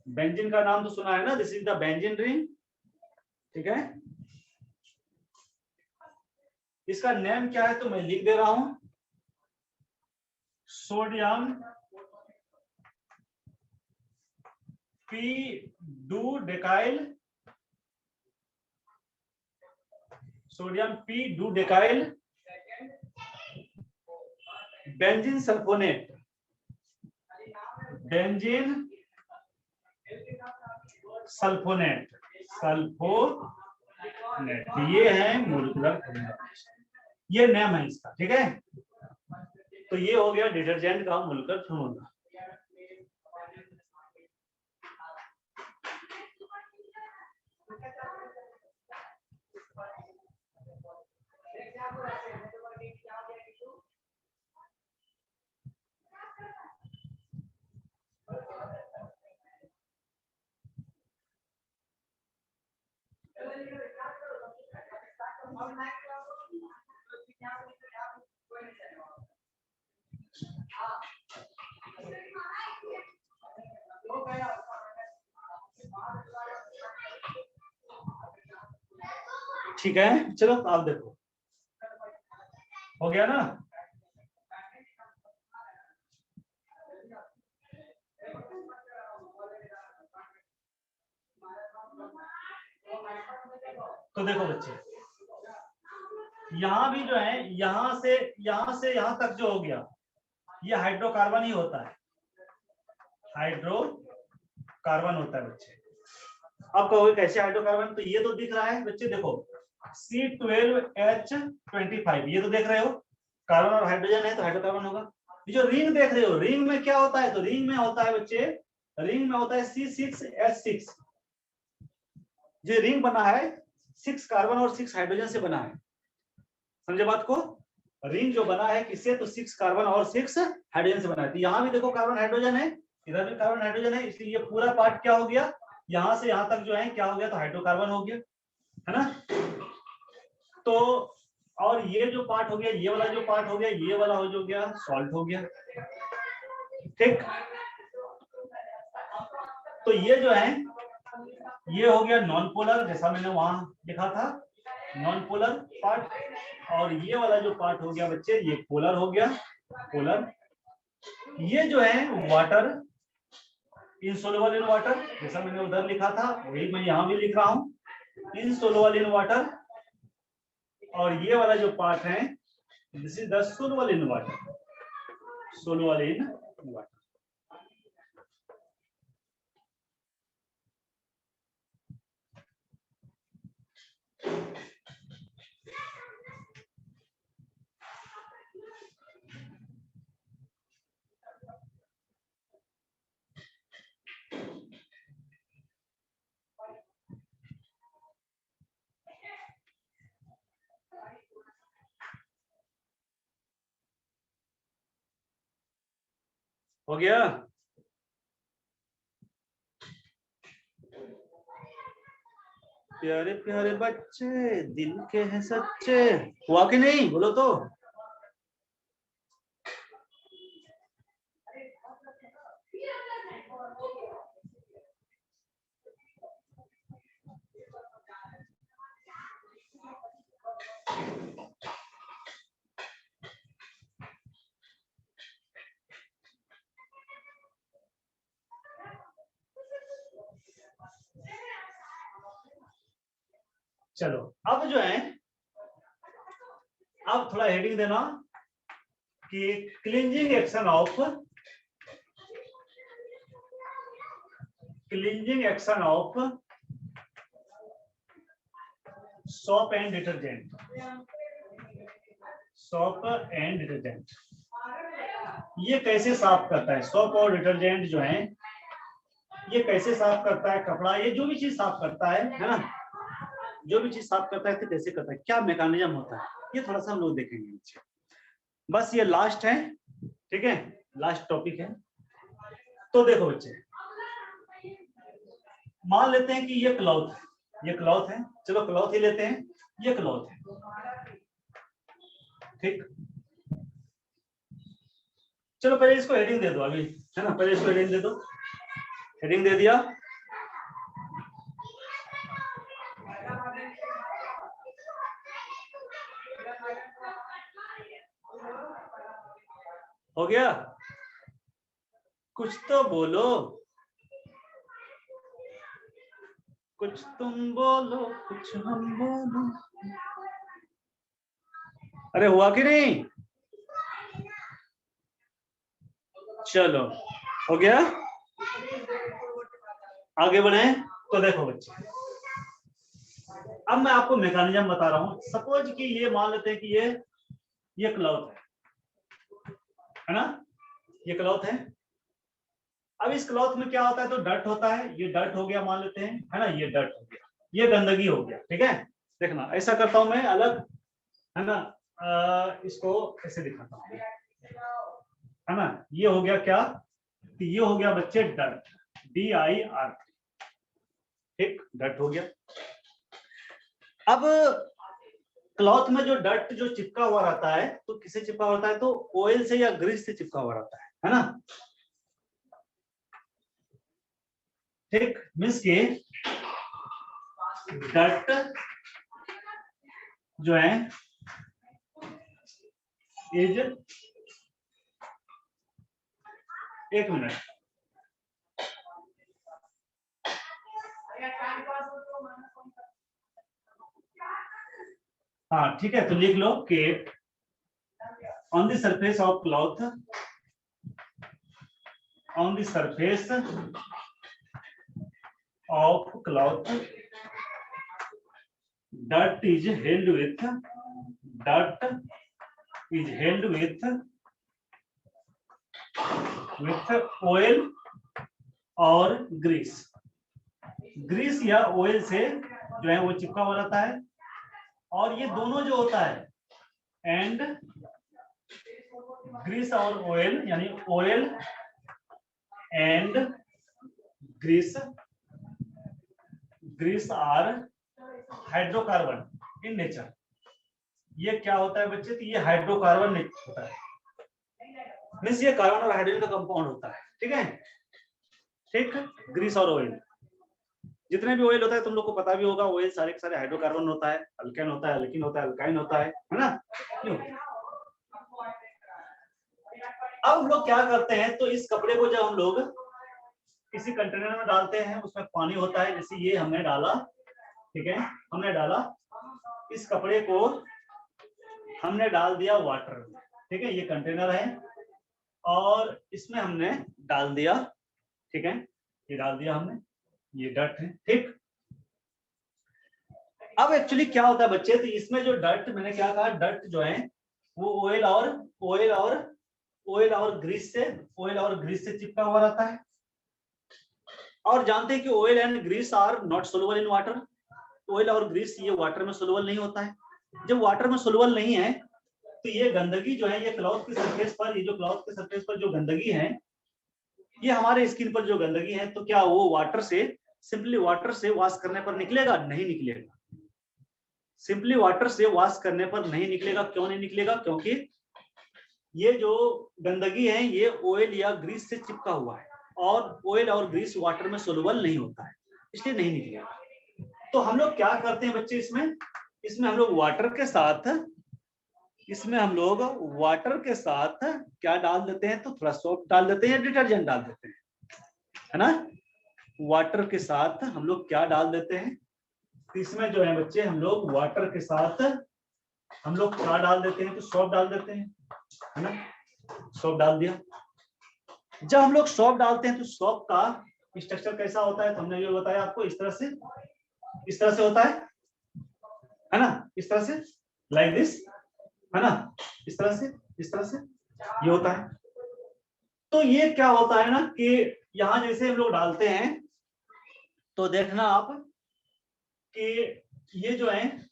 बेंजीन का नाम तो सुना है ना, this is the benzene ring, ठीक है? इसका नेम क्या है तो मैं लिख दे रहा हूं, सोडियम p-डू-डेकाइल, सोडियम p-डू-डेकाइल बेंजीन सल्फोनेट, बेंजीन सल्फोनेट, ये है मोलिकुलर फॉर्मूला, ये नेम है इसका, ठीक है? तो ये हो गया डिटर्जेंट का मोलिकुलर फॉर्मूला। ठीक है, चलो आप देखो, हो गया ना? तो देखो बच्चे, यहाँ भी जो है यहाँ से यहाँ तक जो हो गया ये हाइड्रोकार्बन ही होता है, हाइड्रोकार्बन होता है बच्चे। अब कहोगे कैसे हाइड्रोकार्बन, तो ये तो दिख रहा है बच्चे, देखो C12H25 ये तो देख रहे हो, कार्बन और हाइड्रोजन है तो हाइड्रोकार्बन होगा। ये जो रिंग देख रहे हो, रिंग में क्या होता है, तो रिंग में होता है बच्चे, रिंग में होता है C6H6। जो रिंग बना है 6 कार्बन और 6 हाइड्रोजन से बना है, समझे बात को। रिंग जो बना है किससे, तो 6 कार्बन और 6 हाइड्रोजन से बना है। तो यहाँ भी देखो कार्बन हाइड्रोजन है, इधर भी कार्बन हाइड्रोजन है, इसलिए ये पूरा पार्ट क्या हो गया, यहाँ से यहाँ तक जो है क्या हो गया, तो हाइड्रोकार्बन हो गया, है ना। तो और ये जो पार्ट हो गया, ये वाला जो पार्ट हो गया, ये वाला हो जो गया सॉल्ट हो गया, ठीक। तो ये जो है ये हो गया नॉन पोलर, जैसा मैंने वहां लिखा था नॉन पोलर पार्ट, और ये वाला जो पार्ट हो गया बच्चे ये पोलर हो गया, पोलर। ये जो है वाटर, इनसोल्युबल इन वाटर, जैसा मैंने उधर लिखा था वही मैं यहाँ भी लिख रहा हूँ, इनसोल्युबल इन वाटर। और ये वाला जो पार्ट है this is the soluble in water, soluble in water. हो गया, प्यारे प्यारे बच्चे दिल के हैं सच्चे, हुआ कि नहीं बोलो तो। चलो अब जो है, अब थोड़ा हेडिंग देना कि cleansing action of, cleansing action of soap and detergent, soap and detergent ये कैसे साफ करता है, सोप और डिटर्जेंट जो है ये कैसे साफ करता है कपड़ा, ये जो भी चीज साफ करता है ना, जो भी चीज साफ करता है तो कैसे करता है, क्या मैकेनिज्म होता है, ये थोड़ा सा हम लोग देखेंगे। बस ये लास्ट है, ठीक है, लास्ट टॉपिक है। तो देखो बच्चे, मान लेते हैं कि ये क्लॉथ है, ये क्लॉथ है, चलो क्लॉथ ही लेते हैं, ये क्लॉथ है, ठीक। चलो पहले इसको हेडिंग दे दो अभी, है ना, पहले इसको हेडिंग दे दो, हेडिंग दे दिया। हो गया, कुछ तो बोलो, कुछ तुम बोलो कुछ हम बोलो, अरे हुआ कि नहीं। चलो हो गया, आगे बढ़े। तो देखो बच्चे, अब मैं आपको मैकेनिज्म बता रहा हूं। सपोज कि ये मान लेते हैं कि ये क्लॉथ है ना, ये क्लॉथ है। अब इस क्लॉथ में क्या होता है, तो डर्ट होता है, ये डर्ट हो गया मान लेते हैं, है ना, ये डर्ट हो गया, ये गंदगी हो गया, ठीक है। देखना ऐसा करता हूं मैं अलग, है ना, इसको ऐसे दिखाता हूं, है ना, ये हो गया क्या, तो ये हो गया बच्चे डर्ट, DIR, ठीक, डर्ट हो गया। अब क्लॉथ में जो डर्ट जो चिपका हुआ रहता है, तो किससे चिपका हुआ रहता है, तो ऑयल से या ग्रीस से चिपका हुआ रहता है ना, ठीक। मीन्स के डर्ट जो है इज, एक मिनट, हाँ ठीक है, तो लिख लो कि on the surface of cloth, on the surface of cloth dirt is held with, dirt is held with oil और ग्रीस। ग्रीस या ऑयल से जो है वो चिपका हुआ रहता है, और ये दोनों जो होता है एंड ग्रीस और ऑयल, यानी oil and grease, grease are hydrocarbon in nature. ये क्या होता है बच्चे, तो ये हाइड्रोकार्बन होता है, मींस ये कार्बन और हाइड्रोजन का कंपाउंड होता है। ठीक है, ठीक। ग्रीस और ऑयल, जितने भी ऑयल होता है तुम लोग को पता भी होगा, ऑयल सारे के सारे हाइड्रोकार्बन होता है, अल्केन होता है, अल्किन होता है, अल्काइन होता है ना। क्यों? अब हम लोग क्या करते हैं, तो इस कपड़े को जब हम लोग किसी कंटेनर में डालते हैं, उसमें पानी होता है, जैसे ये हमने डाला, ठीक है, हमने डाला इस कपड़े को, हमने डाल दिया वाटर में, ठीक है, ये कंटेनर है और इसमें हमने डाल दिया, ठीक है, ये डाल दिया हमने, ये डर्ट है, ठीक। अब एक्चुअली क्या होता है बच्चे, तो इसमें जो डर्ट, मैंने क्या कहा, डर्ट जो है वो ऑयल और ग्रीस से चिपका हुआ रहता है। और जानते हैं कि oil and grease are not soluble in water. Oil और ग्रीस ये वाटर में सोल्युबल नहीं होता है। जब वाटर में सोल्युबल नहीं है तो ये गंदगी जो है, ये क्लॉथ की सरफेस पर, ये जो क्लॉथ की सरफेस पर जो गंदगी है, ये हमारे स्किन पर जो गंदगी है, तो क्या वो वाटर से, सिंपली वाटर से वॉश करने पर निकलेगा? नहीं निकलेगा। सिंपली वाटर से वॉश करने पर नहीं निकलेगा। क्यों नहीं निकलेगा? क्योंकि ये जो गंदगी है ये ऑयल या ग्रीस से चिपका हुआ है, और ऑयल और ग्रीस वाटर में सोल्युबल नहीं होता है, इसलिए नहीं निकलेगा। तो हम लोग क्या करते हैं बच्चे, इसमें हम लोग वाटर के साथ, इसमें हम लोग वाटर के साथ क्या डाल देते हैं, तो थोड़ा सोप डाल देते हैं या डिटर्जेंट डाल देते हैं, है ना। वाटर के साथ हम लोग क्या डाल देते हैं, इसमें जो है बच्चे हम लोग वाटर के साथ हम लोग क्या डाल देते हैं, तो सोप डाल देते हैं, है ना। सोप डाल दिया। जब हम लोग सोप डालते हैं तो सोप का स्ट्रक्चर कैसा होता है, तो हमने ये बताया आपको, इस तरह से होता है ना, इस तरह से, लाइक दिस, है ना, इस तरह से ये होता है। तो ये क्या होता है ना कि यहां जैसे हम लोग डालते हैं, तो देखना आप कि ये जो है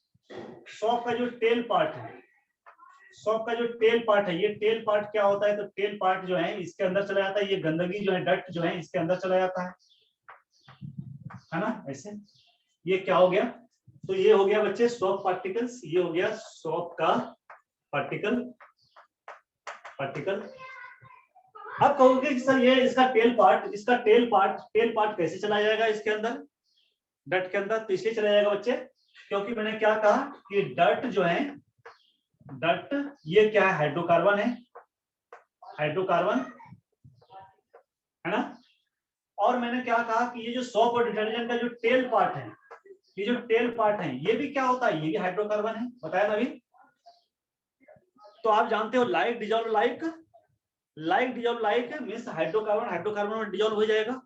सोप का जो टेल पार्ट है, सोप का जो टेल पार्ट है, ये टेल पार्ट क्या होता है, तो टेल पार्ट जो है इसके अंदर चला जाता है, ये गंदगी जो है, डर्ट जो है इसके अंदर चला जाता है ना, ऐसे। ये क्या हो गया, तो ये हो गया बच्चे सोप पार्टिकल्स, ये हो गया सोप का पार्टिकल। अब कहोगे कि सर ये इसका टेल पार्ट कैसे चला जाएगा इसके अंदर, डर्ट के अंदर? तो इसलिए चला जाएगा बच्चे, क्योंकि मैंने क्या कहा कि डर्ट जो है, डर्ट ये क्या है, हाइड्रोकार्बन है, हाइड्रोकार्बन, है ना। और मैंने क्या कहा कि ये जो सोप और डिटर्जेंट का जो टेल पार्ट है, ये जो टेल पार्ट है, ये भी क्या होता है, ये भी हाइड्रोकार्बन है, बताया ना अभी। तो आप जानते हो like dissolve like means hydrocarbon में डिजॉल्व हो जाएगा।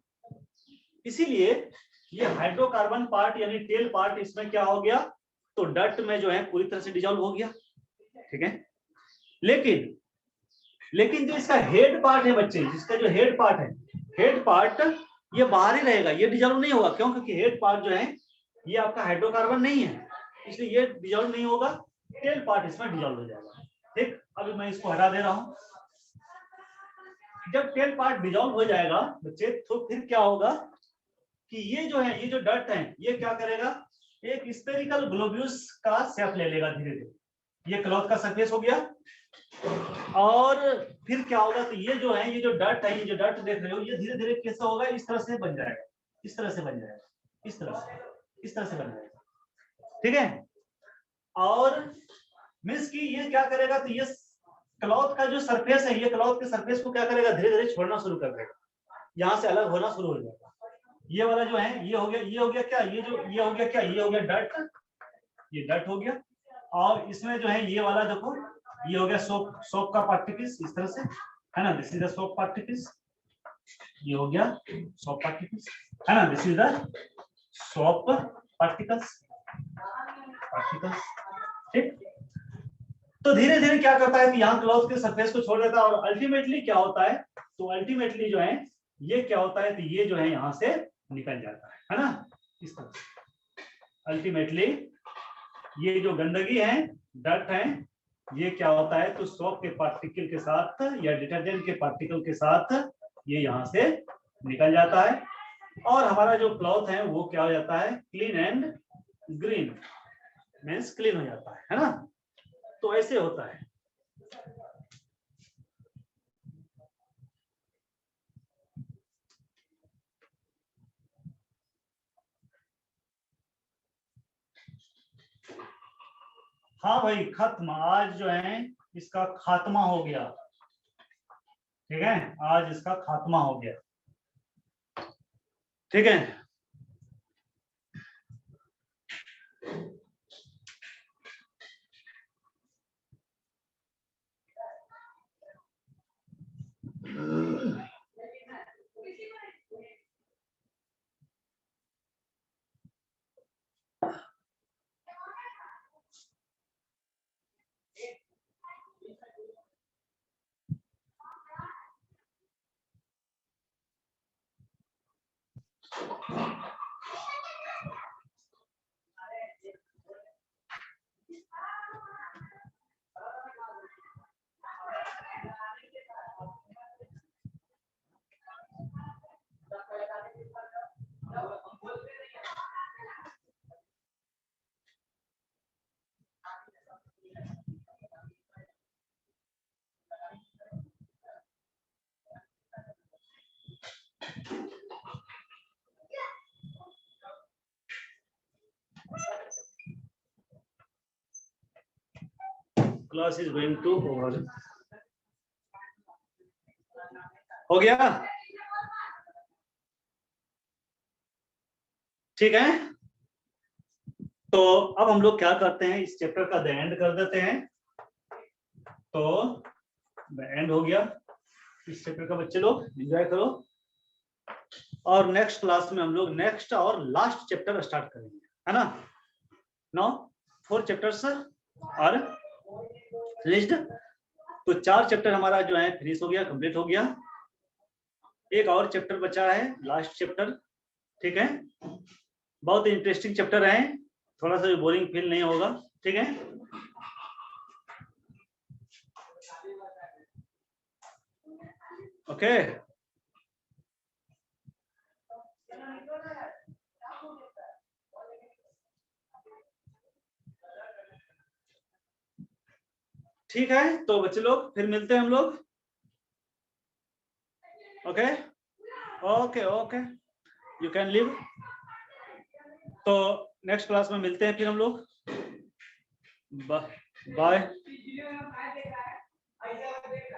इसीलिए ये हाइड्रोकार्बन पार्ट यानी टेल पार्ट इसमें क्या हो गया, तो डर्ट में जो है पूरी तरह से डिजॉल्व हो गया, ठीक है। लेकिन जो इसका हेड पार्ट है बच्चे, जिसका जो हेड पार्ट ये बाहर ही रहेगा, ये डिजॉल्व नहीं होगा। क्यों? क्योंकि हेड पार्ट जो है ये आपका हाइड्रोकार्बन नहीं है, इसलिए ये डिजॉल्व नहीं होगा, टेल पार्ट इसमें डिजॉल्व हो जाएगा, ठीक। अभी मैं इसको हटा दे रहा हूं। जब टेल पार्ट डिजॉल्व हो जाएगा बच्चे, तो फिर क्या होगा कि ये जो है, ये जो डर्ट है, ये क्या करेगा, एक स्फेरिकल ग्लोब्यूल्स का शेप ले लेगा धीरे धीरे। ये क्लॉथ का सरफेस हो गया, और फिर क्या होगा, तो ये जो है, ये जो डर्ट है, ये जो डर्ट देख रहे हो, ये धीरे धीरे कैसा होगा, इस तरह से बन जाएगा, इस तरह से बन जाएगा, ठीक है। और मींस की ये क्या करेगा, तो ये क्लॉथ का जो सरफेस है, ये क्लॉथ के सरफेस को क्या करेगा, धीरे धीरे छोड़ना शुरू कर देगा, यहां से अलग होना शुरू हो जाएगा। ये वाला जो है, ये हो गया क्या, ये हो गया डर्ट, ये डर्ट हो गया। और इसमें जो है ये वाला देखो, ये हो गया सोप, सोप का पार्टिकल्स इस तरह से, है ना, this is the soap particles, ये हो गया सोप पार्टिकल्स, है ना, this is the soap particles, particles, ठीक। तो धीरे धीरे क्या करता है कि यहाँ क्लॉथ के सरफेस को छोड़ देता है, और अल्टीमेटली क्या होता है, तो अल्टीमेटली जो है ये क्या होता है, तो ये जो है यहाँ से निकल जाता है ना, इस तरह से। अल्टीमेटली ये जो गंदगी है, डर्ट है, ये क्या होता है, तो सोप के पार्टिकल के साथ या डिटर्जेंट के पार्टिकल के साथ ये यहाँ से निकल जाता है, और हमारा जो क्लॉथ है वो क्या हो जाता है, clean and green, means clean हो जाता है ना। तो ऐसे होता है। हाँ भाई, खत्म, आज जो है इसका खात्मा हो गया, ठीक है, आज इसका खात्मा हो गया, ठीक है। Class is going to over, हो गया, ठीक है। तो अब हम लोग क्या करते हैं, इस चैप्टर का द एंड कर देते हैं। तो द एंड हो गया इस चैप्टर का, बच्चे लोग एंजॉय करो, और नेक्स्ट क्लास में हम लोग नेक्स्ट और लास्ट चैप्टर स्टार्ट करेंगे, है ना। नो 4 चैप्टर्स और फिनिश्ड, तो 4 चैप्टर हमारा जो है फिनिश हो गया, कंप्लीट हो गया। एक और चैप्टर बचा है, लास्ट चैप्टर, ठीक है। बहुत इंटरेस्टिंग चैप्टर है, थोड़ा सा बोरिंग फील नहीं होगा, ठीक है। ओके, ठीक है। तो बच्चे लोग फिर मिलते हैं हम लोग, okay okay okay, you can leave. तो नेक्स्ट क्लास में मिलते हैं फिर हम लोग, बाय बाय।